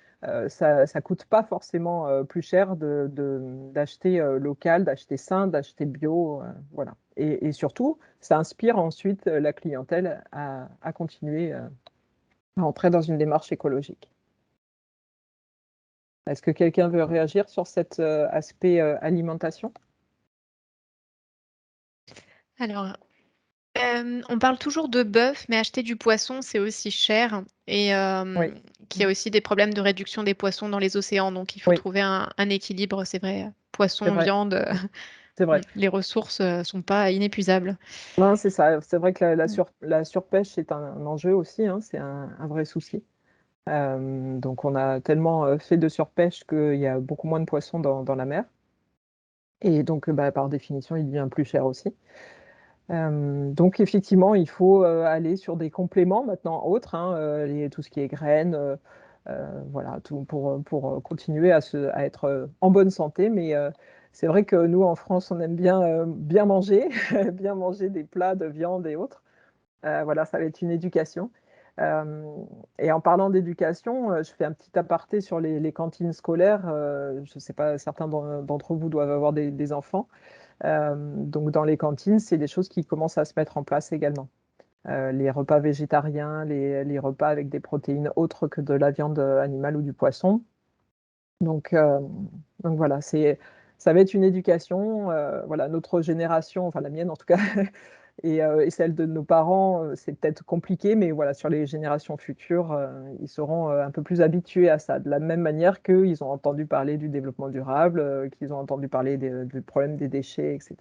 ça ne coûte pas forcément plus cher d'acheter local, d'acheter sain, d'acheter bio. Voilà. Et surtout, ça inspire ensuite la clientèle à continuer à entrer dans une démarche écologique. Est-ce que quelqu'un veut réagir sur cet aspect alimentation? Alors, on parle toujours de bœuf, mais acheter du poisson, c'est aussi cher et Oui, qu'il y a aussi des problèmes de réduction des poissons dans les océans. Donc, il faut oui, trouver un équilibre, c'est vrai. c'est Poisson, vrai, viande, c'est vrai. les ressources sont pas inépuisables. Non, c'est ça. C'est vrai que Mm. la surpêche est un enjeu aussi, hein, c'est un vrai souci. Donc on a tellement fait de surpêche qu'il y a beaucoup moins de poissons dans la mer. Et donc bah, par définition, il devient plus cher aussi. Donc effectivement, il faut aller sur des compléments maintenant autres, hein, tout ce qui est graines, voilà, tout pour continuer à être en bonne santé. Mais c'est vrai que nous, en France, on aime bien manger, bien manger des plats de viande et autres. Voilà, ça va être une éducation. Euh, et en parlant d'éducation, je fais un petit aparté sur les cantines scolaires. Je ne sais pas, certains d'entre vous doivent avoir des enfants. Donc dans les cantines, c'est des choses qui commencent à se mettre en place également. Les repas végétariens, les repas avec des protéines autres que de la viande animale ou du poisson. Donc, donc voilà, ça va être une éducation, voilà, notre génération, enfin la mienne en tout cas, et celle de nos parents, c'est peut-être compliqué, mais voilà, sur les générations futures, ils seront un peu plus habitués à ça. De la même manière qu'ils ont entendu parler du développement durable, qu'ils ont entendu parler du problème des déchets, etc.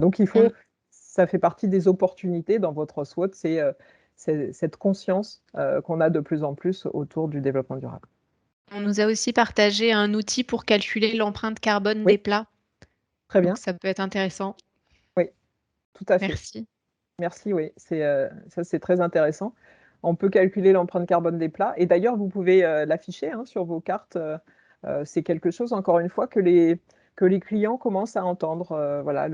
Donc On, ça fait partie des opportunités dans votre SWOT, c'est cette conscience qu'on a de plus en plus autour du développement durable. on nous a aussi partagé un outil pour calculer l'empreinte carbone des Oui, plats. très Donc bien. ça peut être intéressant. Oui, tout à fait. Merci. Merci, oui, ça c'est très intéressant. On peut calculer l'empreinte carbone des plats et d'ailleurs vous pouvez l'afficher hein, sur vos cartes. C'est quelque chose, encore une fois, que les clients commencent à entendre. Voilà,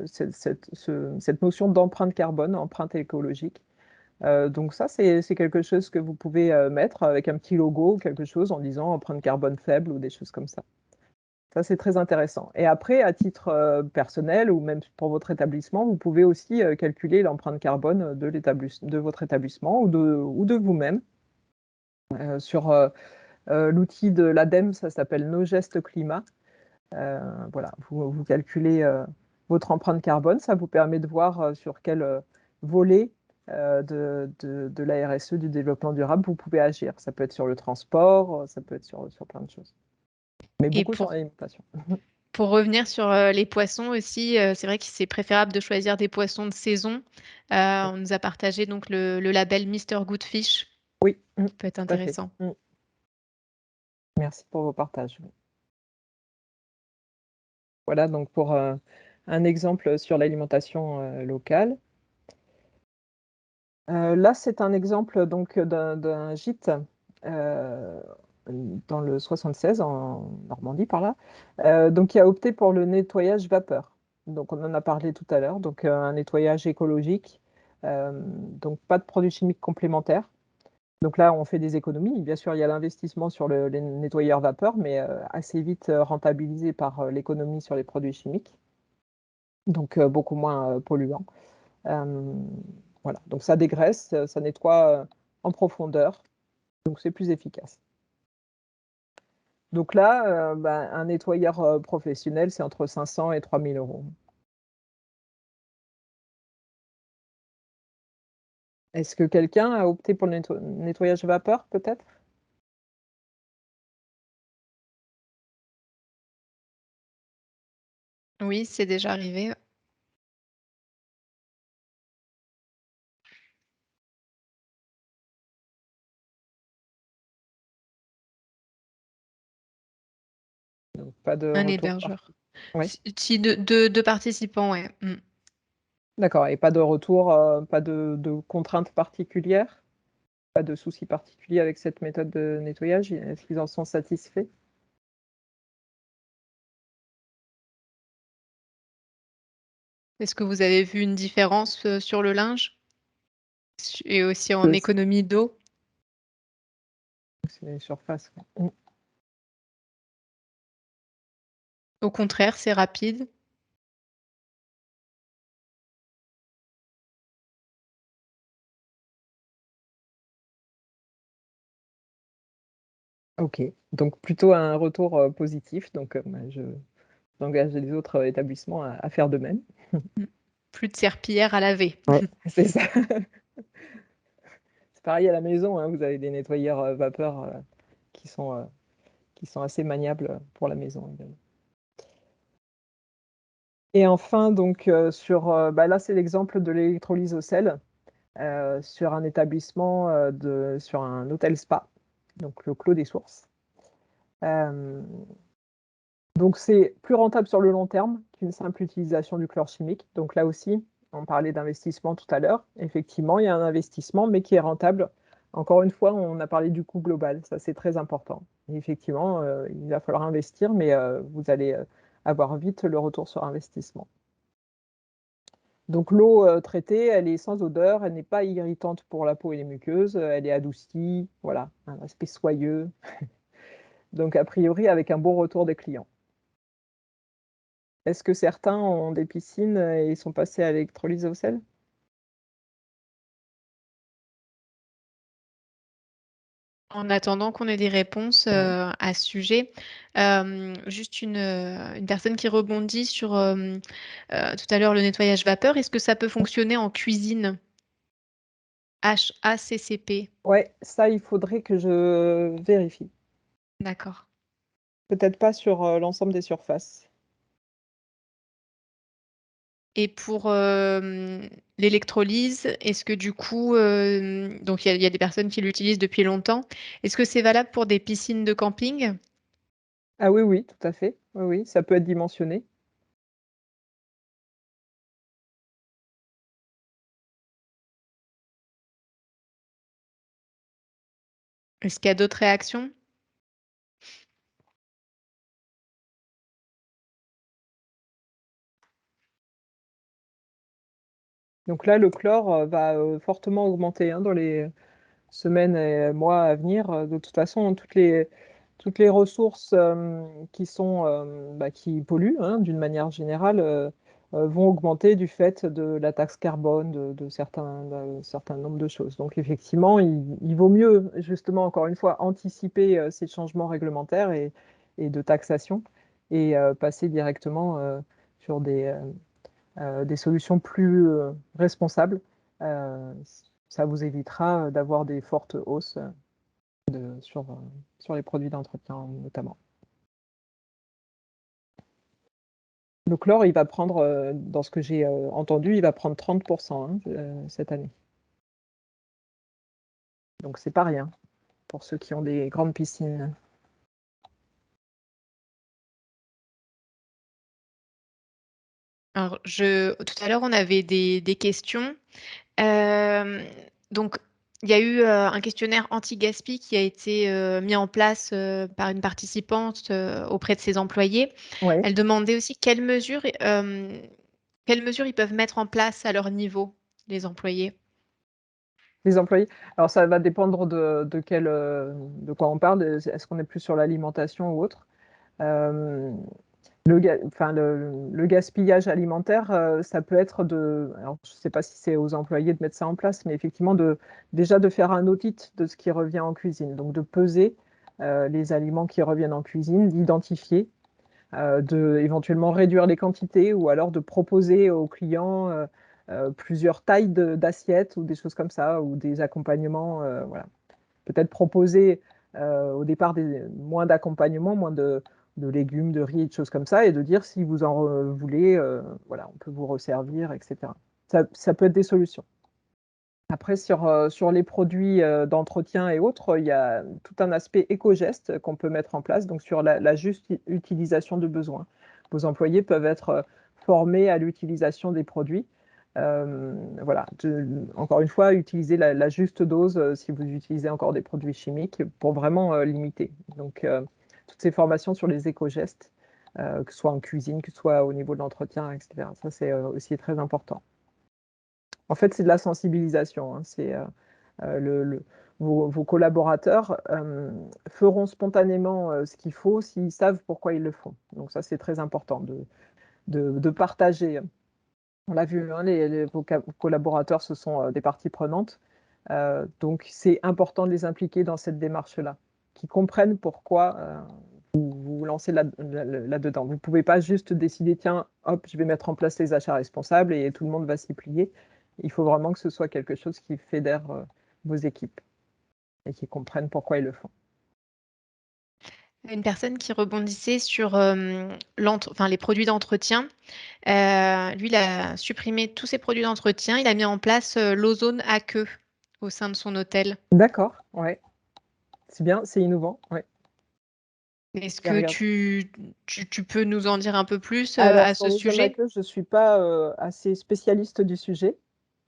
cette notion d'empreinte carbone, empreinte écologique. Donc ça, c'est quelque chose que vous pouvez mettre avec un petit logo ou quelque chose en disant empreinte carbone faible ou des choses comme ça. Ça, c'est très intéressant. Et après, à titre personnel ou même pour votre établissement, vous pouvez aussi calculer l'empreinte carbone de votre établissement ou de vous-même. Sur l'outil de l'ADEME, ça s'appelle Nos gestes climat. Voilà, vous calculez votre empreinte carbone. Ça vous permet de voir sur quel volet de la RSE, du développement durable, vous pouvez agir. Ça peut être sur le transport, ça peut être sur plein de choses. Mais Et beaucoup sur l'alimentation. pour revenir sur les poissons aussi, c'est vrai que c'est préférable de choisir des poissons de saison. On nous a partagé donc le label Mister Good Fish, Oui, qui peut être tout à fait. intéressant. Merci pour vos partages. Voilà donc pour un exemple sur l'alimentation locale. Là, c'est un exemple donc d'un gîte euh, dans le 76 en Normandie par là, donc qui a opté pour le nettoyage vapeur. Donc on en a parlé tout à l'heure, donc un nettoyage écologique, donc pas de produits chimiques complémentaires. Donc là, on fait des économies. Bien sûr, il y a l'investissement sur les nettoyeurs vapeur, mais assez vite rentabilisé par l'économie sur les produits chimiques, donc beaucoup moins polluant. Euh, voilà, donc ça dégraisse, ça nettoie en profondeur, donc c'est plus efficace. Donc là, ben, un nettoyeur professionnel, c'est entre 500 et 3000 euros. Est-ce que quelqu'un a opté pour le nettoyage vapeur, peut-être? Oui, c'est déjà arrivé. Donc pas de Un retour hébergeur. Oui, Si deux participants, ouais. d'accord. Et pas de retour, pas de contraintes particulières, pas de soucis particuliers avec cette méthode de nettoyage? Est-ce qu'ils en sont satisfaits? Est-ce que vous avez vu une différence sur le linge et aussi en Que économie d'eau? c'est les surfaces. Ouais. Au contraire, c'est rapide. Ok, donc plutôt un retour positif. Donc bah, j'engage les autres établissements à faire de même. Mm. Plus de serpillière à laver. Ouais, c'est ça. C'est pareil à la maison, hein, vous avez des nettoyeurs vapeur qui sont, euh, qui sont assez maniables pour la maison également. Et enfin, donc, bah là, c'est l'exemple de l'électrolyse au sel sur un établissement, sur un hôtel spa, donc le Clos des Sources. Euh, donc, c'est plus rentable sur le long terme qu'une simple utilisation du chlore chimique. Donc là aussi, on parlait d'investissement tout à l'heure. Effectivement, il y a un investissement, mais qui est rentable. Encore une fois, on a parlé du coût global. Ça, c'est très important. Et effectivement, il va falloir investir, mais vous allez avoir vite le retour sur investissement. Donc l'eau traitée, elle est sans odeur, elle n'est pas irritante pour la peau et les muqueuses, elle est adoucie, voilà, un aspect soyeux. Donc a priori, avec un bon retour des clients. Est-ce que certains ont des piscines et sont passés à l'électrolyse au sel? En attendant qu'on ait des réponses Ouais. à ce sujet, juste une personne qui rebondit sur tout à l'heure le nettoyage vapeur. Est-ce que ça peut fonctionner en cuisine? HACCP. Ouais, ça, il faudrait que je vérifie. D'accord. Peut-être pas sur l'ensemble des surfaces. Et pour l'électrolyse, est-ce que du coup, donc il y a des personnes qui l'utilisent depuis longtemps, est-ce que c'est valable pour des piscines de camping? Ah oui, oui, tout à fait. Oui, oui, ça peut être dimensionné. Est-ce qu'il y a d'autres réactions? Donc là, le chlore va fortement augmenter hein, dans les semaines et mois à venir. De toute façon, toutes les ressources qui sont, bah, qui polluent hein, d'une manière générale vont augmenter du fait de la taxe carbone, de d'un certain nombre de choses. Donc effectivement, il vaut mieux, justement, encore une fois, anticiper ces changements réglementaires et de taxation et passer directement sur des solutions plus responsables. Euh, Ça vous évitera d'avoir des fortes hausses sur les produits d'entretien notamment. Le chlore, il va prendre, dans ce que j'ai entendu, il va prendre 30% hein, cette année. Donc c'est pas rien pour ceux qui ont des grandes piscines. Alors, tout à l'heure, on avait des questions. Euh, donc, il y a eu un questionnaire anti-gaspi qui a été mis en place par une participante auprès de ses employés. Oui, Elle demandait aussi quelles mesures ils peuvent mettre en place à leur niveau, les employés. les employés. Alors ça va dépendre de quoi on parle. Est-ce qu'on est plus sur l'alimentation ou autre? Euh, enfin, le gaspillage alimentaire, ça peut être alors je ne sais pas si c'est aux employés de mettre ça en place, mais effectivement, déjà de faire un audit de ce qui revient en cuisine. Donc de peser les aliments qui reviennent en cuisine, d'identifier, de éventuellement réduire les quantités ou alors de proposer aux clients plusieurs tailles d'assiettes ou des choses comme ça, ou des accompagnements. Voilà. Peut-être proposer au départ moins d'accompagnement, moins de légumes, de riz et de choses comme ça, et de dire si vous en voulez, voilà, on peut vous resservir, etc. Ça peut être des solutions. Après, sur les produits d'entretien et autres, il y a tout un aspect éco-geste qu'on peut mettre en place, donc sur la juste utilisation de besoins. Vos employés peuvent être formés à l'utilisation des produits. Voilà, encore une fois, utiliser la juste dose si vous utilisez encore des produits chimiques pour vraiment limiter. Donc, toutes ces formations sur les éco-gestes, que ce soit en cuisine, que ce soit au niveau de l'entretien, etc. Ça, c'est aussi très important. En fait, c'est de la sensibilisation. Hein. C'est vos collaborateurs feront spontanément ce qu'il faut s'ils savent pourquoi ils le font. Donc ça, c'est très important de partager. On l'a vu, hein, vos collaborateurs, ce sont des parties prenantes. Donc c'est important de les impliquer dans cette démarche-là, qu'ils comprennent pourquoi vous vous lancez là-dedans. Vous ne pouvez pas juste décider, tiens, hop, je vais mettre en place les achats responsables et tout le monde va s'y plier. Il faut vraiment que ce soit quelque chose qui fédère vos équipes et qui comprennent pourquoi ils le font. Une personne qui rebondissait sur enfin, les produits d'entretien. Lui, il a supprimé tous ses produits d'entretien. Il a mis en place l'ozone à queue au sein de son hôtel. D'accord, ouais, c'est bien, c'est innovant. Ouais. Est-ce Et que regarde. tu peux nous en dire un peu plus Alors, à sur ce l'ozone à sujet? queue, je ne suis pas assez spécialiste du sujet,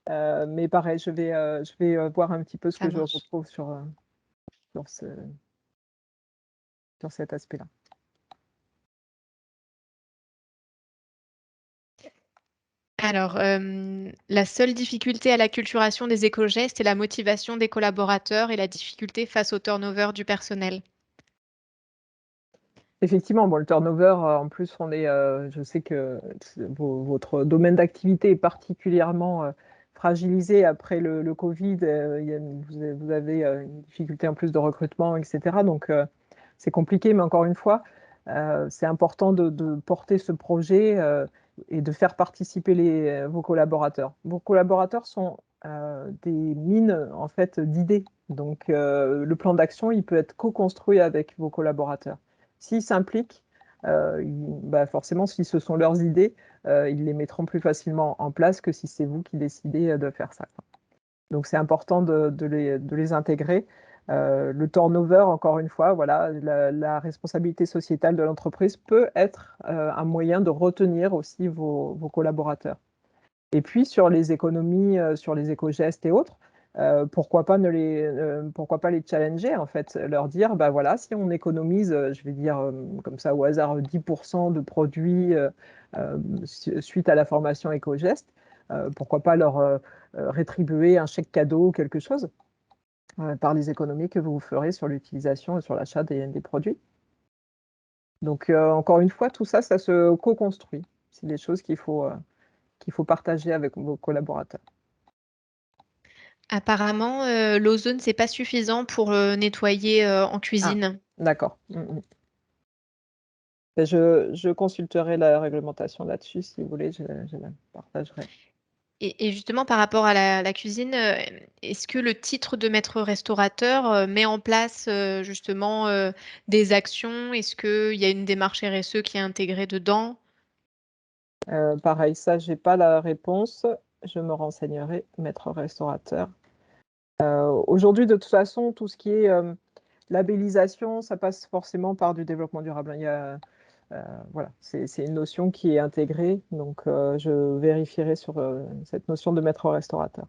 mais pareil, je vais voir un petit peu ce Ça que je marche. retrouve sur, sur cet aspect-là. Alors, la seule difficulté à l'acculturation des éco-gestes est la motivation des collaborateurs et la difficulté face au turnover du personnel. Effectivement, bon, le turnover, en plus, je sais que votre domaine d'activité est particulièrement fragilisé après le Covid. Vous avez une difficulté en plus de recrutement, etc. Donc, c'est compliqué, mais encore une fois, c'est important de porter ce projet et de faire participer vos collaborateurs. Vos collaborateurs sont des mines en fait d'idées. Donc, le plan d'action, il peut être co-construit avec vos collaborateurs. S'ils s'impliquent, bah forcément, si ce sont leurs idées, ils les mettront plus facilement en place que si c'est vous qui décidez de faire ça. Donc c'est important de les intégrer. Le turnover, encore une fois, voilà, la responsabilité sociétale de l'entreprise peut être un moyen de retenir aussi vos collaborateurs. Et puis sur les économies, sur les éco-gestes et autres, pourquoi pas les challenger en fait, leur dire bah voilà, si on économise, je vais dire comme ça au hasard 10% de produits suite à la formation éco-gestes, pourquoi pas leur rétribuer un chèque cadeau ou quelque chose par les économies que vous ferez sur l'utilisation et sur l'achat des produits. Donc encore une fois, tout ça, ça se co-construit. C'est des choses qu'il faut partager avec vos collaborateurs. Apparemment, l'ozone, c'est pas suffisant pour, nettoyer, en Ah, cuisine. d'accord. Et je consulterai la réglementation là-dessus, si vous voulez, je la partagerai. Et justement par rapport à la cuisine, est-ce que le titre de maître restaurateur, met en place, justement, des actions? Est-ce qu'il y a une démarche RSE qui est intégrée dedans? Pareil, ça, j'ai pas la réponse. Je me renseignerai, maître restaurateur. Aujourd'hui, de toute façon, tout ce qui est labellisation, ça passe forcément par du développement durable, hein. Voilà, c'est une notion qui est intégrée, donc je vérifierai sur cette notion de maître restaurateur.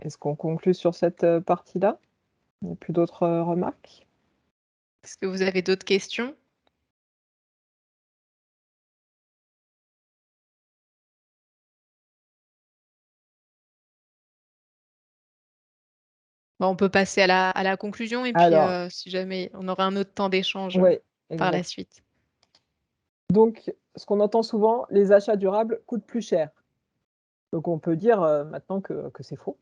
Est-ce qu'on conclut sur cette partie-là? Il n'y a plus d'autres remarques? Est-ce que vous avez d'autres questions? Bah, on peut passer à la conclusion et puis, Alors, si jamais on aura un autre temps d'échange, oui, par la exact. suite. Donc, ce qu'on entend souvent, les achats durables coûtent plus cher. Donc, on peut dire maintenant que c'est faux.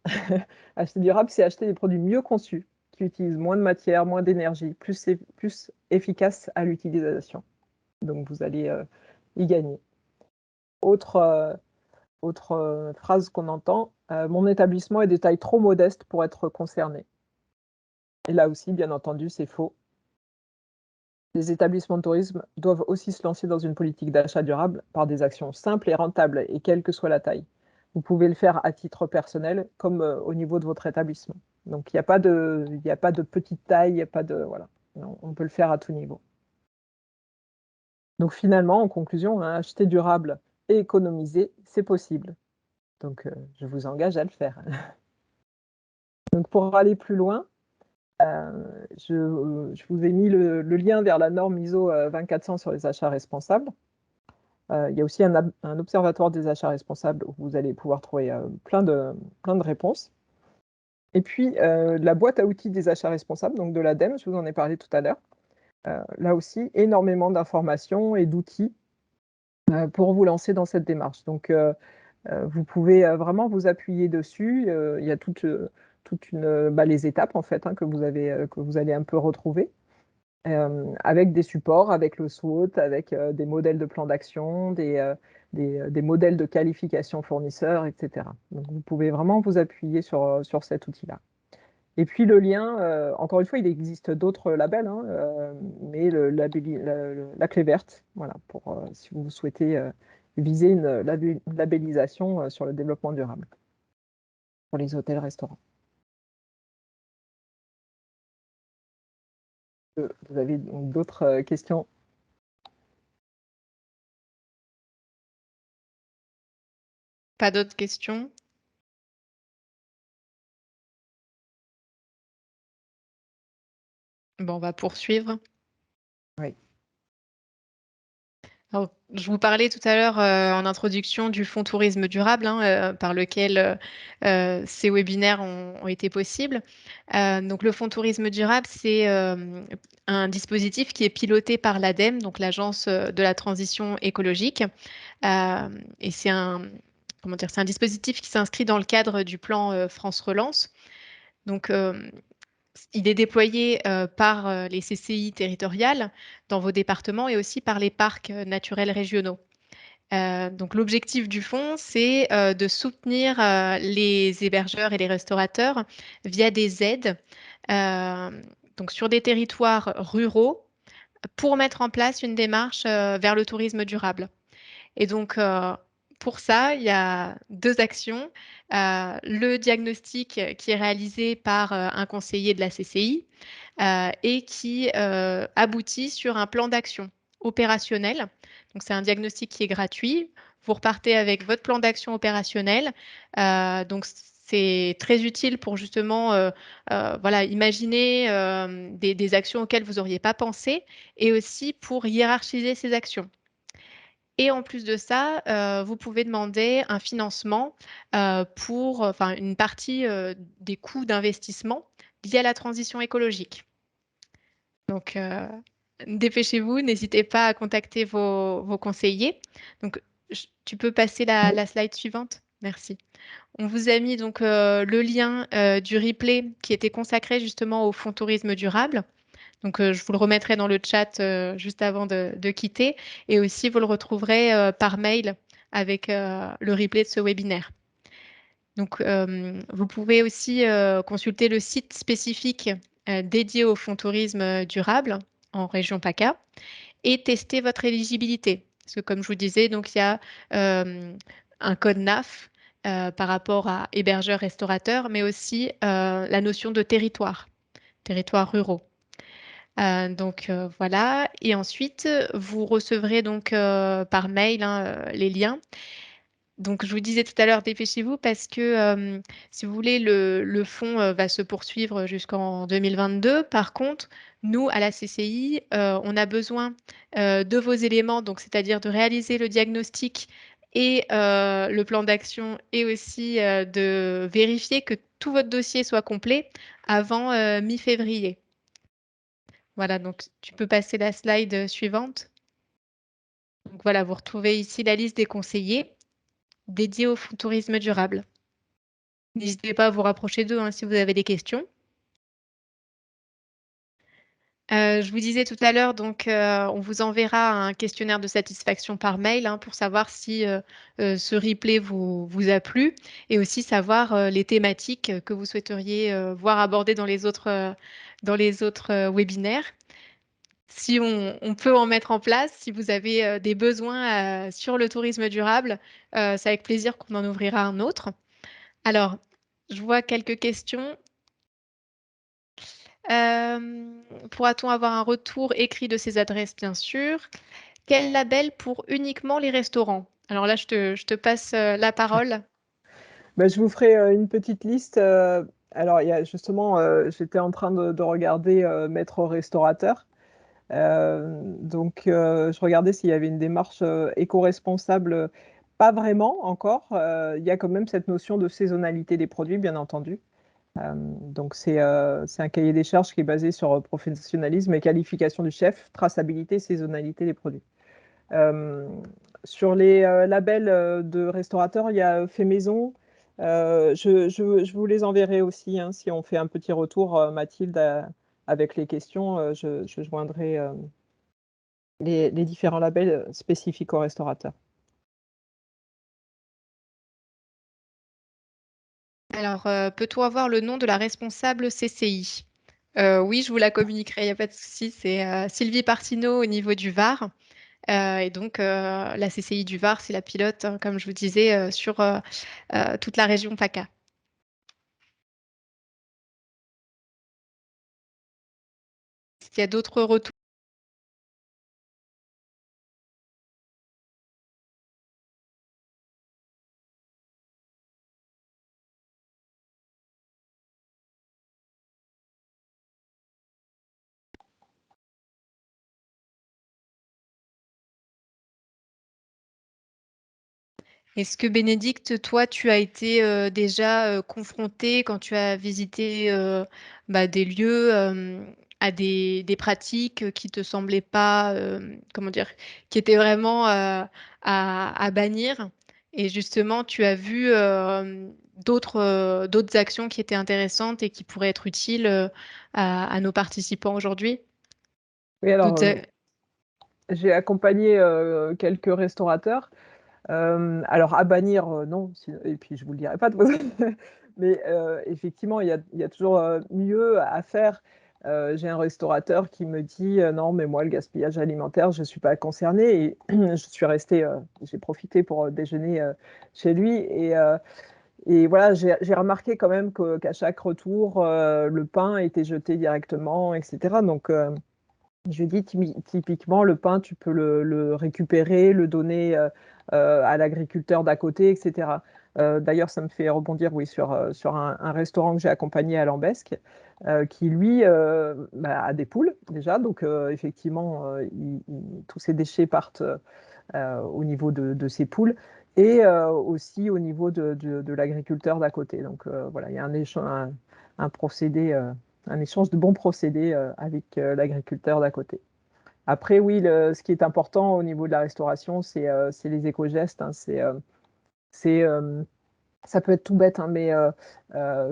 Acheter durable, c'est acheter des produits mieux conçus, qui utilisent moins de matière, moins d'énergie, plus efficaces à l'utilisation. Donc, vous allez y gagner. Autre, phrase qu'on entend, mon établissement est de taille trop modeste pour être concerné. Et là aussi, bien entendu, c'est faux. Les établissements de tourisme doivent aussi se lancer dans une politique d'achat durable par des actions simples et rentables, et quelle que soit la taille. Vous pouvez le faire à titre personnel comme au niveau de votre établissement. Donc il n'y a pas de petite taille, il n'y a pas de voilà. Non, on peut le faire à tout niveau. Donc finalement, en conclusion, hein, acheter durable et économiser, c'est possible. Donc je vous engage à le faire. Donc pour aller plus loin, je vous ai mis le lien vers la norme ISO 20400 sur les achats responsables. Il y a aussi un observatoire des achats responsables où vous allez pouvoir trouver plein de réponses. Et puis, la boîte à outils des achats responsables, donc de l'ADEME, je vous en ai parlé tout à l'heure. Là aussi, énormément d'informations et d'outils pour vous lancer dans cette démarche. Donc, vous pouvez vraiment vous appuyer dessus. Il y a les étapes en fait hein, que vous allez un peu retrouver. Avec des supports, avec le SWOT, avec des modèles de plan d'action, des modèles de qualification fournisseurs, etc. Donc vous pouvez vraiment vous appuyer sur cet outil-là. Et puis le lien, encore une fois, il existe d'autres labels, hein, mais la clé verte, voilà, pour si vous souhaitez viser une labellisation sur le développement durable pour les hôtels-restaurants. Vous avez donc d'autres questions? Pas d'autres questions? Bon, on va poursuivre. Oui. Alors, je vous parlais tout à l'heure en introduction du fonds tourisme durable par lequel ces webinaires ont été possibles. Donc, le fonds tourisme durable, c'est un dispositif qui est piloté par l'ADEME, donc l'Agence de la transition écologique. Euh, et comment dire, c'est un dispositif qui s'inscrit dans le cadre du plan France Relance. Donc, il est déployé par les CCI territoriales dans vos départements et aussi par les parcs naturels régionaux. Donc l'objectif du fonds, c'est de soutenir les hébergeurs et les restaurateurs via des aides euh, donc sur des territoires ruraux pour mettre en place une démarche vers le tourisme durable. Et donc, pour ça, il y a deux actions. Le diagnostic qui est réalisé par un conseiller de la CCI et qui aboutit sur un plan d'action opérationnel. Donc, c'est un diagnostic qui est gratuit. Vous repartez avec votre plan d'action opérationnel. Donc, c'est très utile pour justement voilà, imaginer des actions auxquelles vous n'auriez pas pensé et aussi pour hiérarchiser ces actions. Et en plus de ça, vous pouvez demander un financement pour enfin, une partie des coûts d'investissement liés à la transition écologique. Donc, dépêchez-vous, n'hésitez pas à contacter vos conseillers. Donc, tu peux passer Oui. la slide suivante. Merci. On vous a mis donc le lien du replay qui était consacré justement au fonds tourisme durable. Donc, je vous le remettrai dans le chat juste avant de quitter. Et aussi, vous le retrouverez par mail avec le replay de ce webinaire. Donc, vous pouvez aussi consulter le site spécifique dédié au fonds tourisme durable en région PACA et tester votre éligibilité. Parce que, comme je vous disais, donc, il y a euh, un code NAF par rapport à hébergeurs-restaurateurs, mais aussi la notion de territoire, territoire ruraux. Donc voilà. Et ensuite, vous recevrez donc par mail les liens. Donc je vous disais tout à l'heure, dépêchez-vous parce que si vous voulez, le fonds va se poursuivre jusqu'en 2022. Par contre, nous, à la CCI, on a besoin de vos éléments, donc c'est-à-dire de réaliser le diagnostic et le plan d'action et aussi de vérifier que tout votre dossier soit complet avant mi-février. Voilà, donc tu peux passer la slide suivante. Donc voilà, vous retrouvez ici la liste des conseillers dédiés au tourisme durable. N'hésitez pas à vous rapprocher d'eux si vous avez des questions. Je vous disais tout à l'heure, donc on vous enverra un questionnaire de satisfaction par mail pour savoir si ce replay vous a plu et aussi savoir les thématiques que vous souhaiteriez voir abordées dans les autres webinaires. Si on peut en mettre en place, si vous avez des besoins sur le tourisme durable, c'est avec plaisir qu'on en ouvrira un autre. Alors, je vois quelques questions. Pourra-t-on avoir un retour écrit de ces adresses, bien sûr? Quel label pour uniquement les restaurants? Alors là, je te passe la parole. Bah, je vous ferai une petite liste. Alors, il y a justement, j'étais en train de regarder maître restaurateur. Donc, je regardais s'il y avait une démarche éco-responsable. Pas vraiment encore. Il y a quand même cette notion de saisonnalité des produits, bien entendu. Donc, c'est un cahier des charges qui est basé sur professionnalisme et qualification du chef, traçabilité, saisonnalité des produits. Euh, sur les labels de restaurateurs, il y a fait maison. Je vous les enverrai aussi si on fait un petit retour, Mathilde, avec les questions. Je joindrai les différents labels spécifiques aux restaurateurs. Alors, peut-on avoir le nom de la responsable CCI? Oui, je vous la communiquerai, il n'y a pas de souci. C'est Sylvie Partineau au niveau du Var. Et donc, la CCI du Var, c'est la pilote, comme je vous disais, sur toute la région PACA. Est-ce qu'il y a d'autres retours? Est-ce que Bénédicte, toi, tu as été déjà confrontée quand tu as visité des lieux à des pratiques qui te semblaient pas, comment dire, qui étaient vraiment à bannir? Et justement, tu as vu d'autres actions qui étaient intéressantes et qui pourraient être utiles à nos participants aujourd'hui? Oui, alors, D'autres a- j'ai accompagné, quelques restaurateurs. Alors à bannir, non, si et puis je vous le dirai pas de toute façon. Mais, effectivement, il y a toujours, mieux à faire. J'ai un restaurateur qui me dit: «Non, mais moi, le gaspillage alimentaire, je suis pas concerné» et je suis restée, j'ai profité pour, déjeuner, chez lui et voilà, j'ai remarqué quand même qu'à chaque retour, le pain était jeté directement et cetera. Donc, je lui dis typiquement, le pain, tu peux le récupérer, le donner à l'agriculteur d'à côté, et cetera. D'ailleurs, ça me fait rebondir, oui, sur un restaurant que j'ai accompagné à Lambesc, qui lui a des poules déjà. Donc, effectivement, tous ces déchets partent au niveau de ces poules et aussi au niveau de l'agriculteur d'à côté. Donc, voilà, il y a un procédé. Un échange de bons procédés avec l'agriculteur d'à côté. Après, oui, ce qui est important au niveau de la restauration, c'est les éco-gestes, hein. C'est, ça peut être tout bête, hein, mais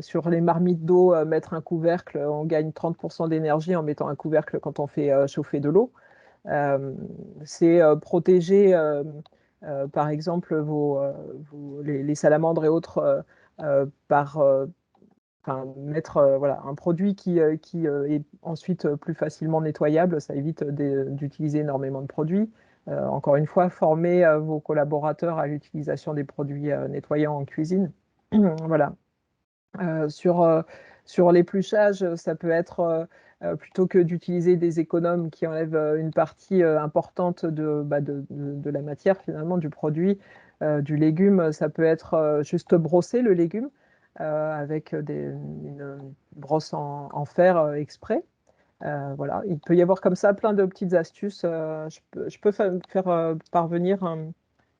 sur les marmites d'eau, mettre un couvercle, on gagne 30% d'énergie en mettant un couvercle quand on fait chauffer de l'eau. Euh, c'est protéger, par exemple, les salamandres et autres par enfin, mettre voilà, un produit qui est ensuite plus facilement nettoyable, ça évite d'utiliser énormément de produits. Encore une fois, former vos collaborateurs à l'utilisation des produits nettoyants en cuisine. Voilà. Euh, sur, euh, sur l'épluchage, ça peut être plutôt que d'utiliser des économes qui enlèvent une partie importante de la matière, finalement, du produit, du légume, ça peut être juste brosser le légume avec une brosse en fer exprès. Voilà. Il peut y avoir comme ça plein de petites astuces. Je peux faire parvenir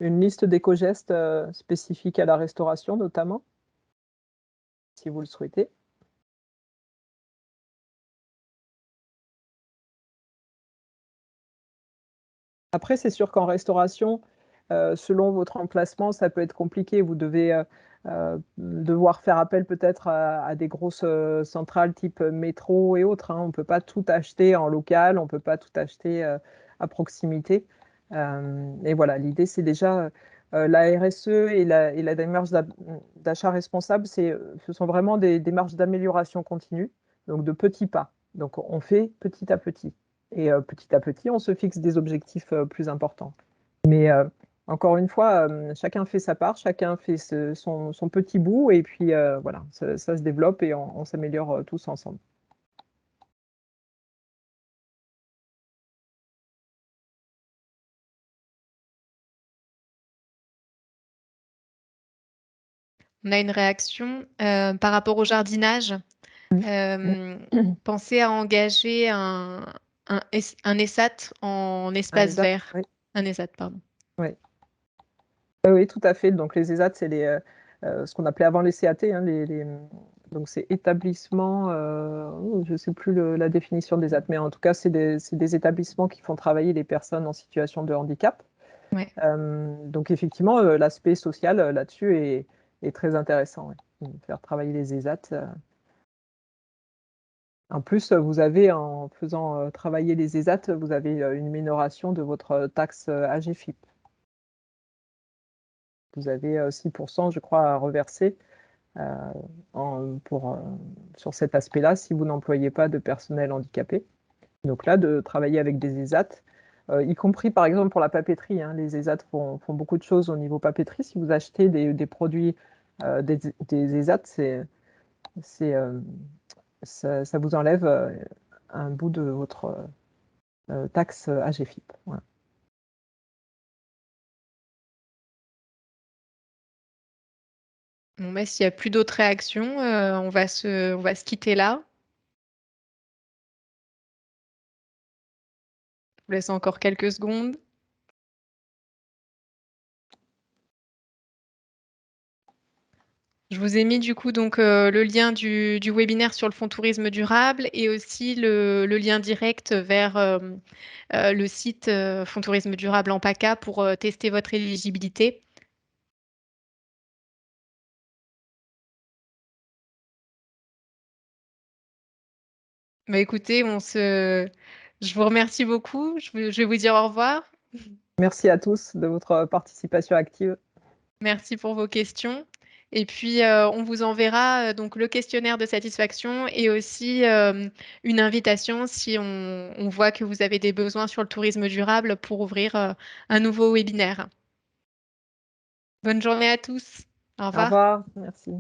une liste d'éco-gestes spécifiques à la restauration, notamment, si vous le souhaitez. Après, c'est sûr qu'en restauration, selon votre emplacement, ça peut être compliqué. Vous devez devoir faire appel peut-être à des grosses centrales type métro et autres, hein. On ne peut pas tout acheter en local, on ne peut pas tout acheter à proximité. Et voilà, l'idée, c'est déjà la RSE et la démarche d'achat responsable, ce sont vraiment des démarches d'amélioration continue, donc de petits pas. Donc, on fait petit à petit. Et petit à petit, on se fixe des objectifs plus importants. Mais encore une fois, chacun fait sa part, chacun fait son petit bout, et puis voilà, ça se développe et on s'améliore tous ensemble. On a une réaction par rapport au jardinage. Euh, Pensez à engager un ESAT en Un espace ESAT, vert. oui, Un ESAT, pardon. oui. Oui, tout à fait. Donc les ESAT, c'est ce qu'on appelait avant les CAT, hein, donc c'est établissements, je ne sais plus la définition des ESAT, mais en tout cas, c'est des établissements qui font travailler les personnes en situation de handicap. Ouais. Donc effectivement, l'aspect social là-dessus est très intéressant, ouais. Faire travailler les ESAT. En plus, vous avez, en faisant travailler les ESAT, vous avez une minoration de votre taxe AGFIP. Vous avez 6%, je crois, à reverser euh, sur cet aspect-là si vous n'employez pas de personnel handicapé. Donc là, de travailler avec des ESAT, y compris par exemple pour la papeterie, hein, les ESAT font beaucoup de choses au niveau papeterie. Si vous achetez des produits des ESAT, c'est, ça vous enlève un bout de votre taxe AGFIP. Voilà. Bon, s'il n'y a plus d'autres réactions, on va se quitter là. Je vous laisse encore quelques secondes. Je vous ai mis du coup donc le lien du webinaire sur le fonds tourisme durable et aussi le lien direct vers le site Fonds tourisme durable en PACA pour tester votre éligibilité. Bah écoutez, je vous remercie beaucoup. Je vais vous dire au revoir. Merci à tous de votre participation active. Merci pour vos questions. Et puis, on vous enverra donc le questionnaire de satisfaction et aussi une invitation si on voit que vous avez des besoins sur le tourisme durable pour ouvrir un nouveau webinaire. Bonne journée à tous. Au Au revoir. revoir, merci.